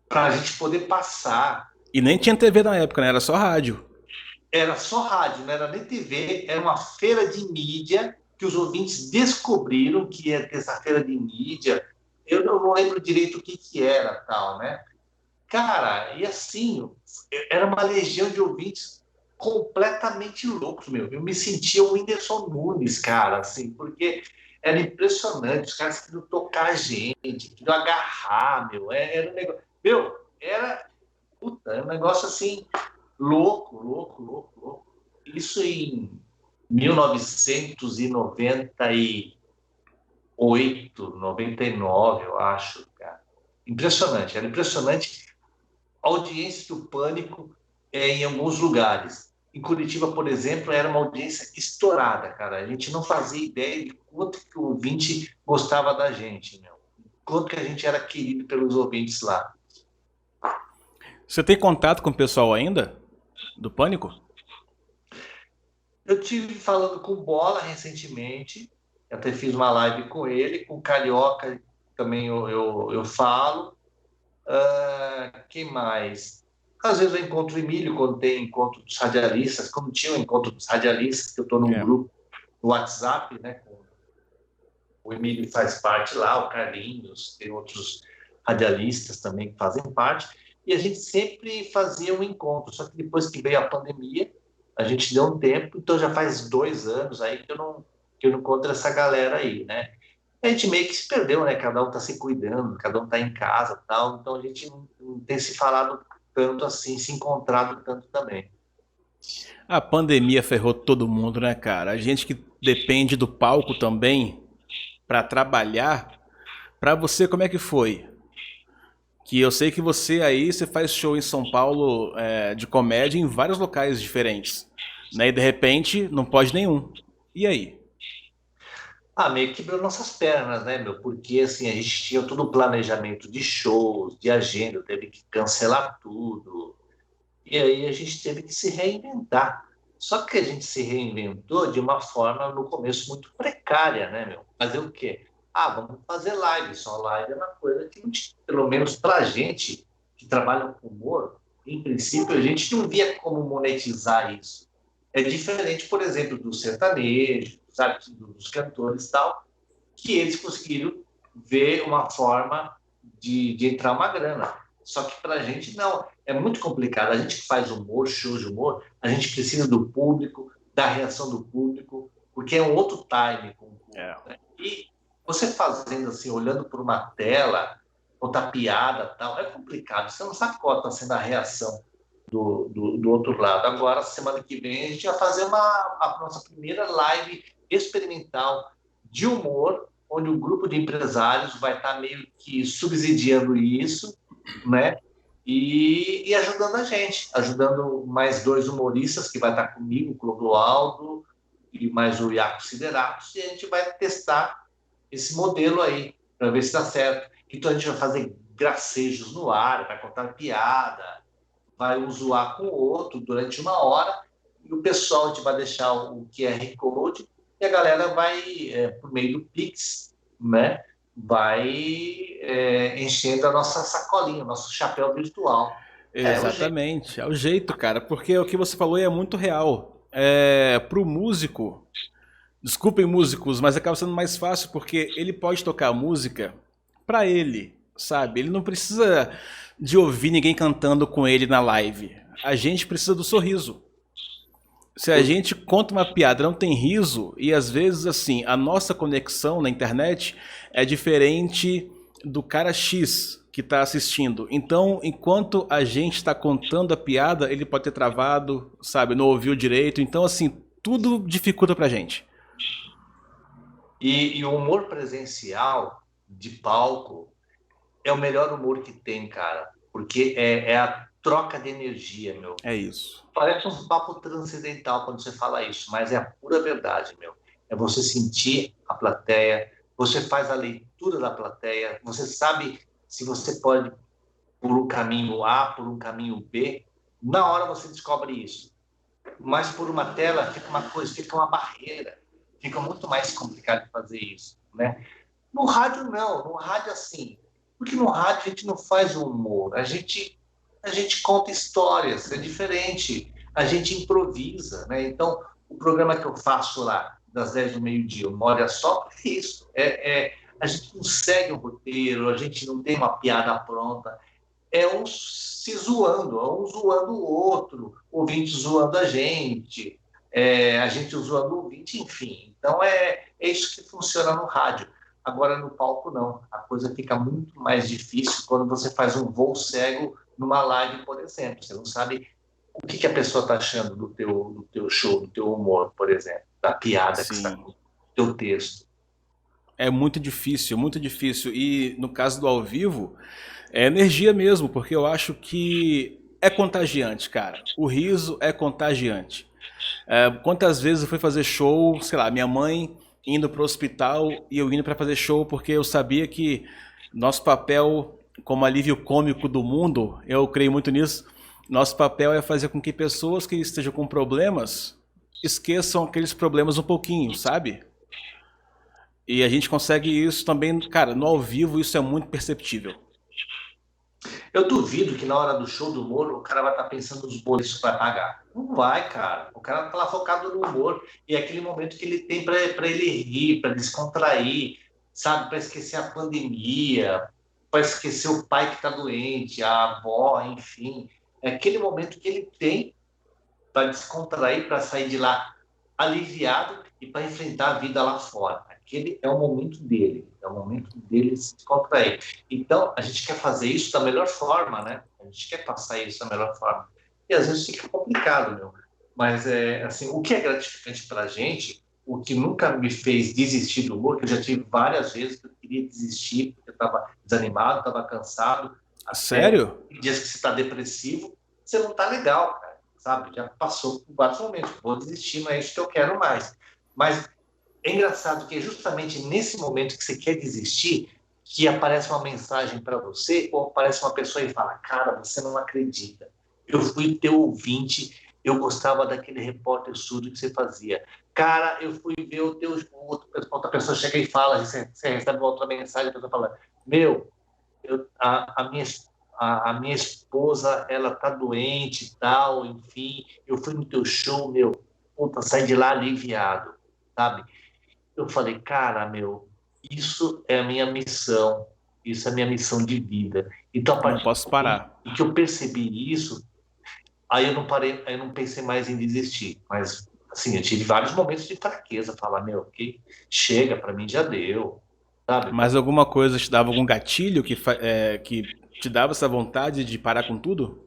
B: pra gente poder passar.
A: E nem tinha TV na época, né? Era só rádio.
B: Era só rádio, não era nem TV, era uma feira de mídia que os ouvintes descobriram que ia ter essa feira de mídia. Eu não lembro direito o que que era, tal, né? Cara, e assim, era uma legião de ouvintes completamente loucos, meu. Eu me sentia o Whindersson Nunes, cara, assim, porque era impressionante. Os caras queriam tocar a gente, queriam agarrar, meu. Era um negócio. Meu, puta, era um negócio assim, louco, louco, louco, louco. Isso em 1998, 99, eu acho, cara. Impressionante, era impressionante a audiência do Pânico em alguns lugares. Em Curitiba, por exemplo, era uma audiência estourada, cara. A gente não fazia ideia de quanto que o ouvinte gostava da gente, meu. Quanto que a gente era querido pelos ouvintes lá.
A: Você tem contato com o pessoal ainda? Do Pânico?
B: Eu tive falando com o Bola recentemente, até fiz uma live com ele, com o Carioca também eu falo. Quem mais? Às vezes eu encontro o Emílio quando tem encontro dos radialistas, como tinha o encontro dos radialistas, que eu estou num
A: É.
B: grupo no WhatsApp, né? O Emílio faz parte lá, o Carlinhos, tem outros radialistas também que fazem parte, e a gente sempre fazia um encontro, só que depois que veio a pandemia, a gente deu um tempo, então já faz 2 anos aí que eu não encontro essa galera aí, né? A gente meio que se perdeu, né? Cada um está se cuidando, cada um está em casa, tal. Então a gente não tem se falado tanto assim, se encontrado tanto também.
A: A pandemia ferrou todo mundo, né, cara? A gente que depende do palco também pra trabalhar. Pra você, como é que foi? Que eu sei que você aí, você faz show em São Paulo de comédia em vários locais diferentes. Né? E de repente, não pode nenhum. E aí?
B: Meio que quebrou nossas pernas, né, meu? Porque assim, a gente tinha todo o planejamento de shows, de agenda, teve que cancelar tudo. E aí a gente teve que se reinventar. Só que a gente se reinventou de uma forma, no começo, muito precária, né, meu? Fazer o quê? Vamos fazer live. Só live é uma coisa que, pelo menos pra gente, que trabalha com humor, em princípio, a gente não via como monetizar isso. É diferente, por exemplo, do sertanejo, sabe, dos cantores e tal, que eles conseguiram ver uma forma de entrar uma grana. Só que para a gente não, é muito complicado. A gente que faz humor, show de humor, a gente precisa do público, da reação do público, porque é um outro time com o
A: É.
B: público. Né? E você fazendo assim, olhando por uma tela, contar piada tal, é complicado. Você não sabe qual está sendo a reação do outro lado. Agora, semana que vem, a gente vai fazer a nossa primeira live experimental de humor, onde um grupo de empresários vai estar meio que subsidiando isso, né? E ajudando a gente, ajudando mais 2 humoristas que vai estar comigo, o Clodoaldo e mais o Iaco Sideratos, e a gente vai testar esse modelo aí, para ver se dá certo. Então a gente vai fazer gracejos no ar, vai contar piada, vai um zoar com o outro durante 1 hora, e o pessoal a gente vai deixar o QR Code e a galera vai, por meio do Pix, né, vai enchendo a nossa sacolinha, o nosso chapéu virtual. É o jeito.
A: Exatamente, é o jeito, cara, porque o que você falou é muito real. Pro músico, desculpem músicos, mas acaba sendo mais fácil porque ele pode tocar música pra ele, sabe? Ele não precisa de ouvir ninguém cantando com ele na live. A gente precisa do sorriso. Se a gente conta uma piada, não tem riso, e às vezes assim, a nossa conexão na internet é diferente do cara X que está assistindo. Então, enquanto a gente está contando a piada, ele pode ter travado, sabe, não ouviu direito. Então, assim, tudo dificulta pra gente.
B: E o humor presencial de palco é o melhor humor que tem, cara. Porque é a troca de energia, meu.
A: É isso.
B: Parece um papo transcendental quando você fala isso, mas é a pura verdade, meu. É você sentir a plateia, você faz a leitura da plateia, você sabe se você pode por um caminho A, por um caminho B, na hora você descobre isso. Mas por uma tela fica uma coisa, fica uma barreira, fica muito mais complicado de fazer isso, né? No rádio não, no rádio assim, porque no rádio a gente não faz humor, a gente conta histórias, é diferente, a gente improvisa, né? Então o programa que eu faço lá das 10 do meio-dia, uma hora só, é isso, a gente não segue um roteiro, a gente não tem uma piada pronta, é um se zoando, é um zoando o outro, o ouvinte zoando a gente zoando o ouvinte, enfim. Então é isso que funciona no rádio. Agora no palco não. A coisa fica muito mais difícil quando você faz um voo cego numa live, por exemplo. Você não sabe o que a pessoa está achando do teu show, do teu humor, por exemplo, da piada que está
A: Sim.
B: com o teu texto.
A: É muito difícil, muito difícil. E no caso do ao vivo, é energia mesmo, porque eu acho que é contagiante, cara. O riso é contagiante. Quantas vezes eu fui fazer show, sei lá, minha mãe indo pro hospital e eu indo para fazer show porque eu sabia que nosso papel como alívio cômico do mundo, eu creio muito nisso, nosso papel é fazer com que pessoas que estejam com problemas esqueçam aqueles problemas um pouquinho, sabe? E a gente consegue isso também, cara, no ao vivo isso é muito perceptível.
B: Eu duvido que na hora do show do humor o cara vai estar pensando nos boletos que vai pagar. Não vai, cara. O cara está lá focado no humor e é aquele momento que ele tem para ele rir, para descontrair, sabe? Para esquecer a pandemia, para esquecer o pai que está doente, a avó, enfim. É aquele momento que ele tem para descontrair, para sair de lá aliviado e para enfrentar a vida lá fora. Aquele é o momento dele se descontrair. Então, a gente quer fazer isso da melhor forma, né? A gente quer passar isso da melhor forma. E às vezes fica complicado, meu. Mas, assim, o que é gratificante para a gente, o que nunca me fez desistir do humor, que eu já tive várias vezes que eu queria desistir, porque eu estava desanimado, estava cansado, até
A: Sério?
B: dias que você está depressivo, você não está legal, cara, sabe? Já passou por vários momentos. Vou desistir, não é isso que eu quero mais. Mas é engraçado que é justamente nesse momento que você quer desistir que aparece uma mensagem para você ou aparece uma pessoa e fala: cara, você não acredita. Eu fui teu ouvinte, eu gostava daquele repórter surdo que você fazia. Cara, eu fui ver o teu. Outra pessoa chega e fala, você recebe uma outra mensagem, a pessoa fala: meu, a minha esposa, ela tá doente e tal, enfim, eu fui no teu show, meu, puta, saí de lá aliviado, sabe? Eu falei, cara, meu, isso é a minha missão, isso é a minha missão de vida. Então, a
A: Eu não
B: partir
A: posso
B: do momento
A: parar.
B: em que eu percebi isso, aí eu não parei, aí eu não pensei mais em desistir. Mas, assim, eu tive vários momentos de fraqueza, falar, meu, que chega, para mim já deu, sabe?
A: Mas alguma coisa te dava algum gatilho que te dava essa vontade de parar com tudo?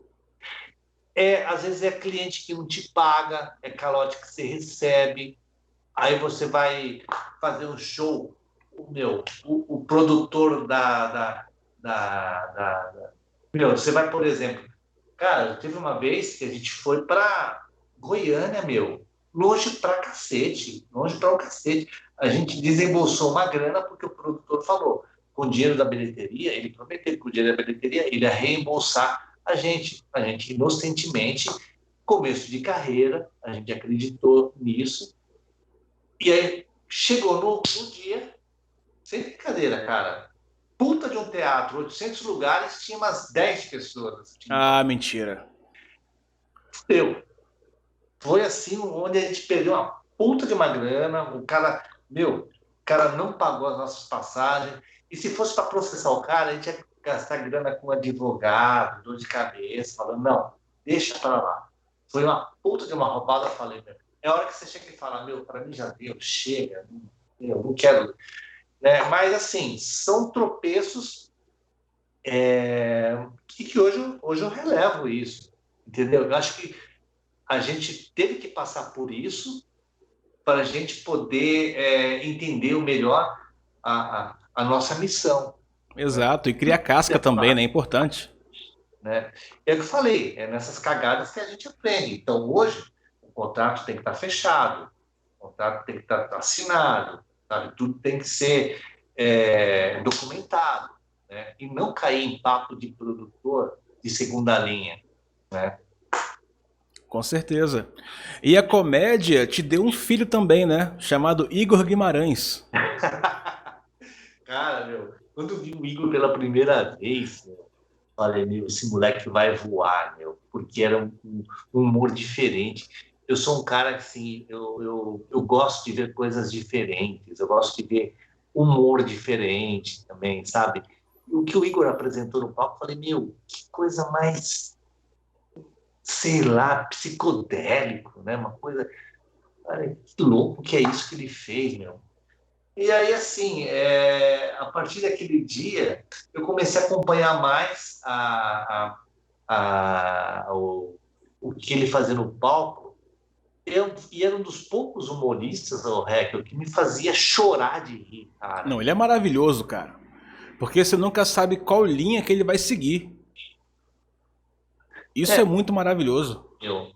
B: Às vezes é cliente que não te paga, é calote que você recebe, aí você vai fazer um show, o produtor Meu, você vai, por exemplo, cara, teve uma vez que a gente foi para Goiânia, meu, longe pra cacete, longe pra um cacete. A gente desembolsou uma grana porque o produtor falou, com o dinheiro da bilheteria, ele prometeu que com o dinheiro da bilheteria ele ia reembolsar a gente. A gente inocentemente, começo de carreira, a gente acreditou nisso. E aí chegou no dia, sem brincadeira, cara, puta de um teatro, 800 lugares, tinha umas 10 pessoas assistindo.
A: Ah, mentira.
B: Eu. Foi assim onde a gente perdeu uma puta de uma grana, o cara não pagou as nossas passagens, e se fosse para processar o cara, a gente ia gastar grana com advogado, dor de cabeça, falando, não, deixa para lá. Foi uma puta de uma roubada, eu falei, meu, é hora que você chega e fala, meu, para mim já deu, chega, eu não quero, né? Mas assim, são tropeços que hoje eu relevo isso, entendeu? Eu acho que a gente teve que passar por isso para a gente poder entender o melhor a nossa missão.
A: Exato, e cria
B: E
A: casca
B: é
A: também,
B: fácil,
A: né? É importante.
B: né? É o que eu falei, é nessas cagadas que a gente aprende. Então, hoje, o contrato tem que estar fechado, o contrato tem que estar assinado, sabe? Tudo tem que ser documentado, né? E não cair em papo de produtor de segunda linha, né?
A: Com certeza. E a comédia te deu um filho também, né? Chamado Igor Guimarães.
B: Cara, meu, quando eu vi o Igor pela primeira vez, meu, falei, meu, esse moleque vai voar, meu, porque era um humor diferente. Eu sou um cara que, assim, eu gosto de ver coisas diferentes, eu gosto de ver humor diferente também, sabe? O que o Igor apresentou no palco, eu falei, meu, que coisa mais, sei lá, psicodélico, né? Uma coisa, cara, que louco que é isso que ele fez, meu. E aí, assim, a partir daquele dia, eu comecei a acompanhar mais o que ele fazia no palco. E era um dos poucos humoristas, o Heckel, que me fazia chorar de rir, cara.
A: Não, ele é maravilhoso, cara. Porque você nunca sabe qual linha que ele vai seguir. Isso é
B: É,
A: muito maravilhoso.
B: eu.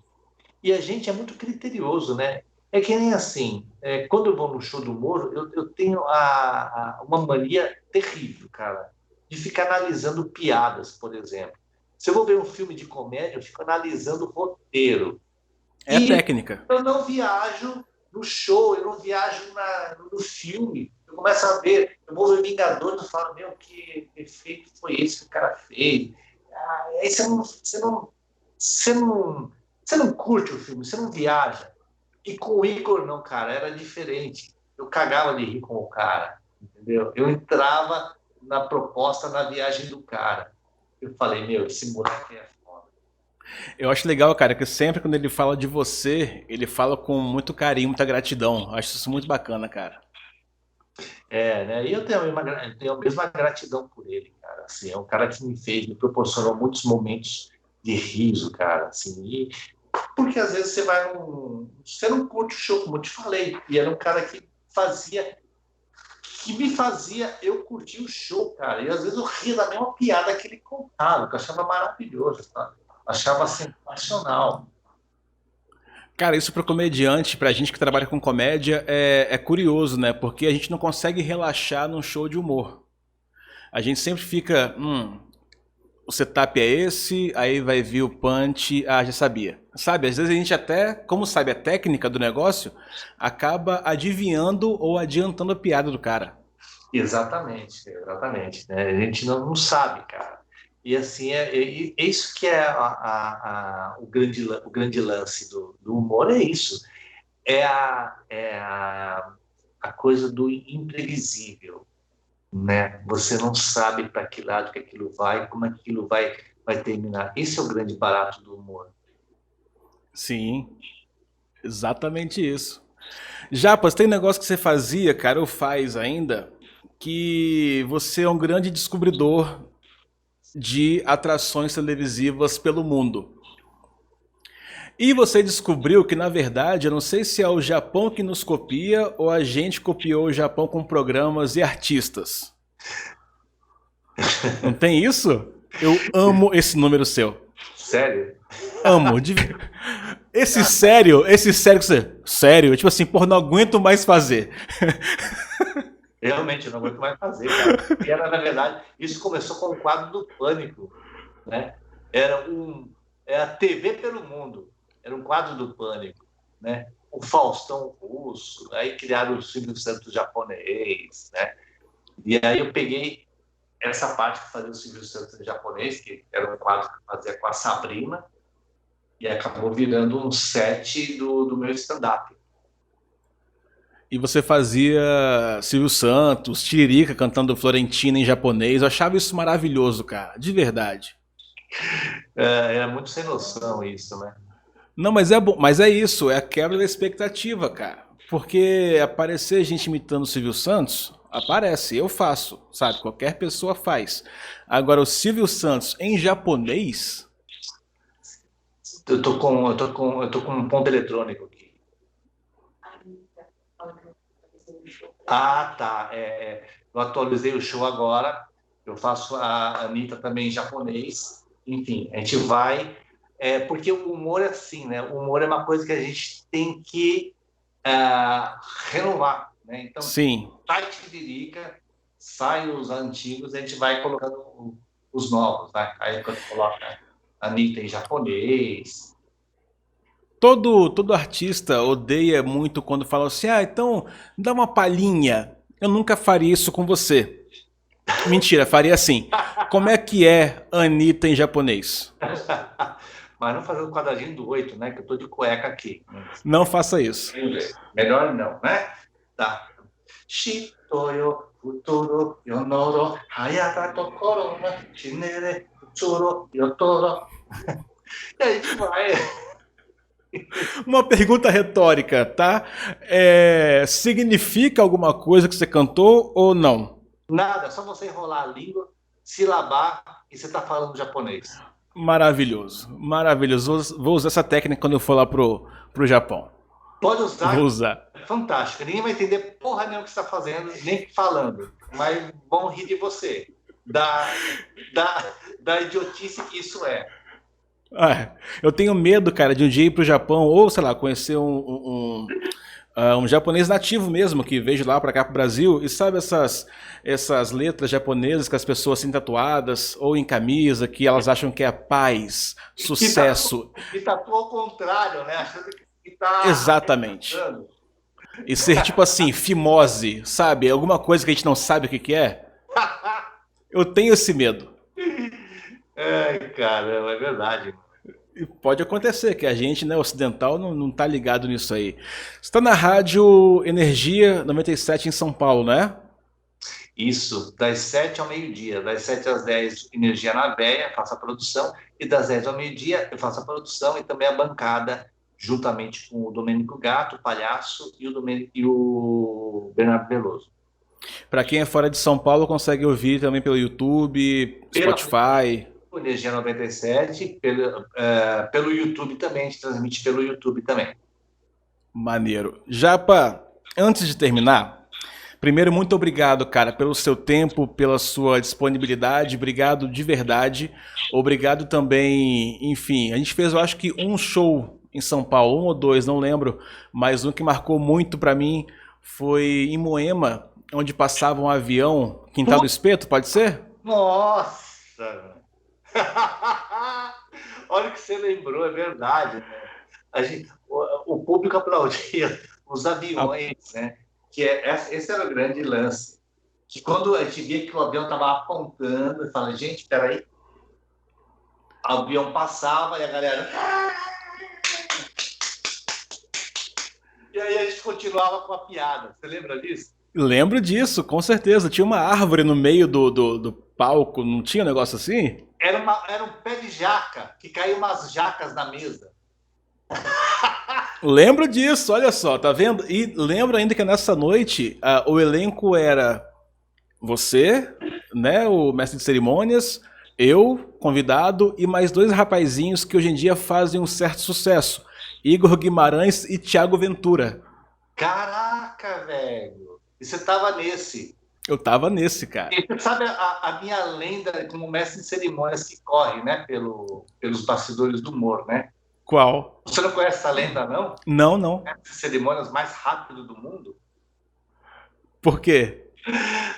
B: E a gente é muito criterioso, né? É que nem assim, quando eu vou no show do Moro, eu tenho uma mania terrível, cara, de ficar analisando piadas, por exemplo. Se eu vou ver um filme de comédia, eu fico analisando o roteiro.
A: É
B: E
A: técnica.
B: eu não viajo no show, eu não viajo no filme. Eu começo a ver, eu vou ver Vingadores e falo, meu, que efeito foi esse que o cara fez? Aí você não curte o filme, você não viaja. E com o Igor, não, cara, era diferente. Eu cagava de rir com o cara, entendeu? Eu entrava na proposta, na viagem do cara. Eu falei, meu, esse moleque é foda.
A: Eu acho legal, cara, que sempre quando ele fala de você, ele fala com muito carinho, muita gratidão. Acho isso muito bacana, cara.
B: Né? E eu tenho a mesma gratidão por ele, cara. Assim, é um cara que me fez, me proporcionou muitos momentos de riso, cara. Assim, porque às vezes você não curte o show, como eu te falei. E era um cara que me fazia eu curtir o show, cara. E às vezes eu ria da mesma piada que ele contava, que eu achava maravilhoso, sabe? Achava sensacional.
A: Cara, isso pra comediante, pra gente que trabalha com comédia, é curioso, né? Porque a gente não consegue relaxar num show de humor. A gente sempre fica, o setup é esse, aí vai vir o punch, já sabia. Sabe, às vezes a gente até, como sabe a técnica do negócio, acaba adivinhando ou adiantando a piada do cara.
B: Exatamente, exatamente. Né? A gente não sabe, cara. E assim, é isso que é o grande lance do humor, é isso. É a coisa do imprevisível, né? Você não sabe para que lado que aquilo vai, como aquilo vai terminar. Esse é o grande barato do humor.
A: Sim, exatamente isso. Japas, tem um negócio que você fazia, cara, ou faz ainda, que você é um grande descobridor de atrações televisivas pelo mundo. E você descobriu que, na verdade, eu não sei se é o Japão que nos copia ou a gente copiou o Japão com programas e artistas. Não tem isso? Eu amo esse número seu.
B: Sério?
A: Amo. Esse sério que você. Sério? Tipo assim, porra, não aguento mais fazer.
B: Realmente, eu não aguento mais fazer, cara. Porque era, na verdade, isso começou com o quadro do Pânico, né? Era é a TV pelo mundo. Era um quadro do Pânico, né? O Faustão russo, aí criaram o Silvio Santos japonês, né? E aí eu peguei essa parte que fazia o Silvio Santos japonês, que era um quadro que eu fazia com a Sabrina, e acabou virando um set do meu stand-up.
A: E você fazia Silvio Santos, Tiririca cantando Florentina em japonês. Eu achava isso maravilhoso, cara. De verdade.
B: Era muito sem noção isso, né?
A: Não, mas é bom, mas é isso, é a quebra da expectativa, cara. Porque aparecer gente imitando o Silvio Santos, aparece, eu faço, sabe? Qualquer pessoa faz. Agora, o Silvio Santos em japonês,
B: Eu tô com um ponto eletrônico aqui. Ah, tá. Eu atualizei o show agora. eu faço a Anitta também em japonês. Enfim, a gente vai... porque o humor é assim, né? O humor é uma coisa que a gente tem que renovar, né? Então,
A: Sim.
B: sai Tiririca, sai os antigos, a gente vai colocando os novos, né? Aí quando coloca a Anitta em japonês...
A: Todo artista odeia muito quando fala assim, então dá uma palhinha. Eu nunca faria isso com você. Mentira, faria assim. Como é que é Anitta em japonês?
B: Mas não fazer o quadradinho do 8, né? Que eu tô de cueca aqui.
A: Não faça isso.
B: Melhor não, né? Tá. Shitoyo, futuro, yonoro, hayata tokoro, shinere, futsuro, yotoro. E aí vai.
A: Uma pergunta retórica, tá? Significa alguma coisa que você cantou ou não?
B: Nada, só você enrolar a língua, silabar e você tá falando japonês.
A: Maravilhoso, maravilhoso. Vou usar essa técnica quando eu for lá pro Japão.
B: Pode usar.
A: Vou usar.
B: Fantástico. Ninguém vai entender porra nenhuma o que você está fazendo, nem falando. Mas vão rir de você. Da idiotice que isso é.
A: Eu tenho medo, cara, de um dia ir pro Japão ou, sei lá, conhecer um japonês nativo mesmo, que veio de lá pra cá pro Brasil, e sabe essas letras japonesas que as pessoas têm tatuadas ou em camisa, que elas acham que é paz, sucesso.
B: E tatuou ao contrário, né? Achando que tá...
A: Exatamente. E ser tipo assim, fimose, sabe? Alguma coisa que a gente não sabe o que é. Eu tenho esse medo.
B: Caramba, é verdade.
A: E pode acontecer que a gente, né, ocidental, não tá ligado nisso aí. Você tá na Rádio Energia 97 em São Paulo, né?
B: Isso, das 7 ao meio-dia. Das 7 às 10, Energia na Veia, faço a produção. E das 10 ao meio-dia, eu faço a produção e também a bancada, juntamente com o Domênico Gato, o Palhaço, e o Bernardo Veloso.
A: Para quem é fora de São Paulo, consegue ouvir também pelo YouTube, Spotify.
B: Energia 97, pelo YouTube também, a gente transmite pelo YouTube também.
A: Maneiro. Japa, antes de terminar, primeiro, muito obrigado, cara, pelo seu tempo, pela sua disponibilidade, obrigado de verdade. Obrigado também, enfim, a gente fez, eu acho que um show em São Paulo, 1 ou 2, não lembro, mas um que marcou muito pra mim foi em Moema, onde passava um avião, Quintal do Espeto, pode ser?
B: Nossa! Olha o que você lembrou, é verdade. Né? O público aplaudia os aviões, né? Esse era o grande lance. Que quando a gente via que o avião estava apontando, e falava, gente, peraí. O avião passava e a galera... E aí a gente continuava com a piada. Você lembra disso?
A: Lembro disso, com certeza. Tinha uma árvore no meio do palco, não tinha um negócio assim?
B: Era um pé de jaca, que caiu umas jacas na mesa.
A: Lembro disso, olha só, tá vendo? E lembro ainda que nessa noite o elenco era você, né, o mestre de cerimônias, eu, convidado, e mais 2 rapazinhos que hoje em dia fazem um certo sucesso. Igor Guimarães e Thiago Ventura.
B: Caraca, velho! E você tava nesse.
A: Eu tava nesse, cara.
B: E você sabe a minha lenda como mestre de cerimônias que corre, né, pelos bastidores do humor, né?
A: Qual?
B: Você não conhece essa lenda, não?
A: Não, não.
B: Mestre de cerimônias mais rápido do mundo?
A: Por quê?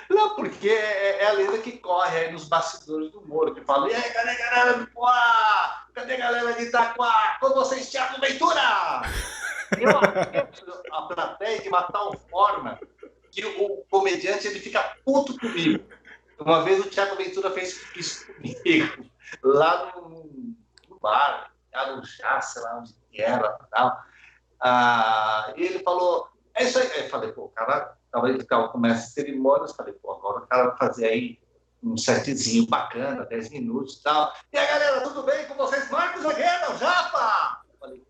B: Não, porque é a lenda que corre aí nos bastidores do humor, que fala, e aí, cadê a galera de Poá? Cadê a galera de Itaquá? Com vocês, Thiago Ventura! Eu acho a plateia de uma tal forma que o comediante ele fica puto comigo. Uma vez o Thiago Ventura fez isso comigo, lá no bar, lá no chá, sei lá onde era e tal. E ele falou, é isso aí. Aí eu falei, pô, o cara tava começa a cerimônias, falei, pô, agora o cara vai fazer aí um setzinho bacana, 10 minutos e tal. E aí, galera, tudo bem com vocês? Marcos Aguena, Japa! Falei,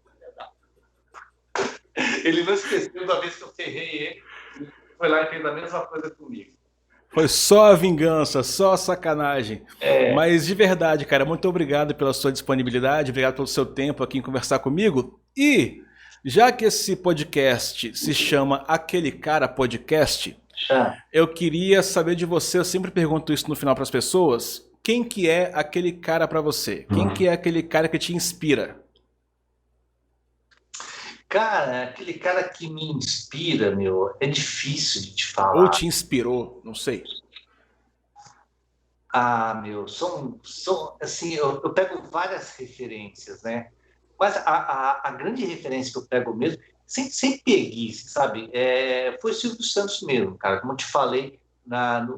B: ele não esqueceu da vez que eu ferrei ele, foi lá e fez a mesma coisa comigo.
A: Foi só a vingança, só a sacanagem. Mas de verdade, cara, muito obrigado pela sua disponibilidade, obrigado pelo seu tempo aqui em conversar comigo. E já que esse podcast se chama Aquele Cara Podcast,
B: Ah,
A: Eu queria saber de você, eu sempre pergunto isso no final para as pessoas, quem que é aquele cara para você? Quem que é aquele cara que te inspira?
B: cara, aquele cara que me inspira, meu, é difícil de te
A: Ou
B: falar.
A: te inspirou? Não sei.
B: Ah, meu, assim, eu pego várias referências, né? Mas a grande referência que eu pego mesmo, sem preguiça, sabe? Foi o Silvio Santos mesmo, cara. Como eu te falei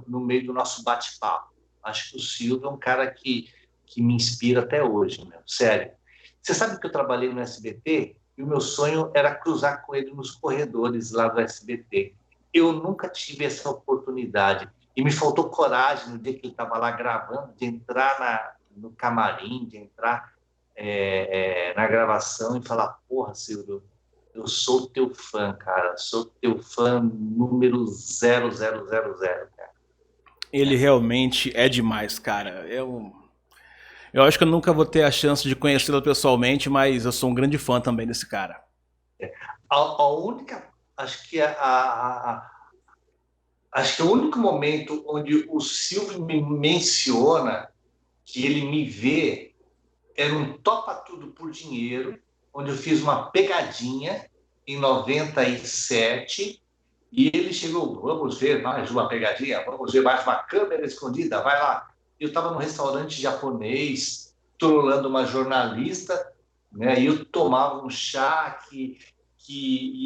B: no meio do nosso bate-papo. Acho que o Silvio é um cara que me inspira até hoje, meu. Sério. Você sabe que eu trabalhei no SBT e o meu sonho era cruzar com ele nos corredores lá do SBT. Eu nunca tive essa oportunidade. E me faltou coragem no dia que ele estava lá gravando, de entrar no camarim, de entrar na gravação e falar: porra, Silvio, eu sou teu fã, cara, sou teu fã número 0000, cara.
A: Ele realmente é demais, cara. Eu acho que eu nunca vou ter a chance de conhecê-lo pessoalmente, mas eu sou um grande fã também desse cara.
B: A única, acho que acho que é o único momento onde o Silvio me menciona que ele me vê era um Topa Tudo por Dinheiro, onde eu fiz uma pegadinha em 97 e ele chegou, vamos ver mais uma pegadinha, vamos ver mais uma câmera escondida, vai lá. Eu estava num restaurante japonês, trolando uma jornalista, né, e eu tomava um chá e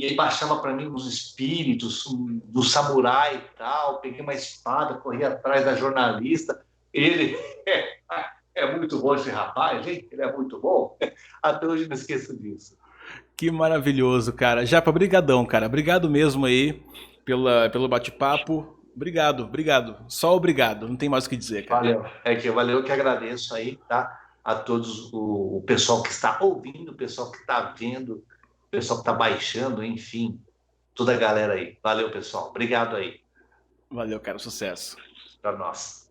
B: aí baixava para mim uns espíritos do samurai e tal, peguei uma espada, corri atrás da jornalista, ele... É muito bom esse rapaz, hein? Ele é muito bom. Até hoje não esqueço disso.
A: Que maravilhoso, cara. Japa, brigadão, cara. Obrigado mesmo aí pelo bate-papo. Obrigado, obrigado. Só obrigado. Não tem mais o que dizer, cara.
B: Valeu. Valeu que agradeço aí, tá? A todos, o pessoal que está ouvindo, o pessoal que está vendo, o pessoal que está baixando, enfim, toda a galera aí. Valeu, pessoal. Obrigado aí
A: Valeu, cara. Sucesso.
B: para nós.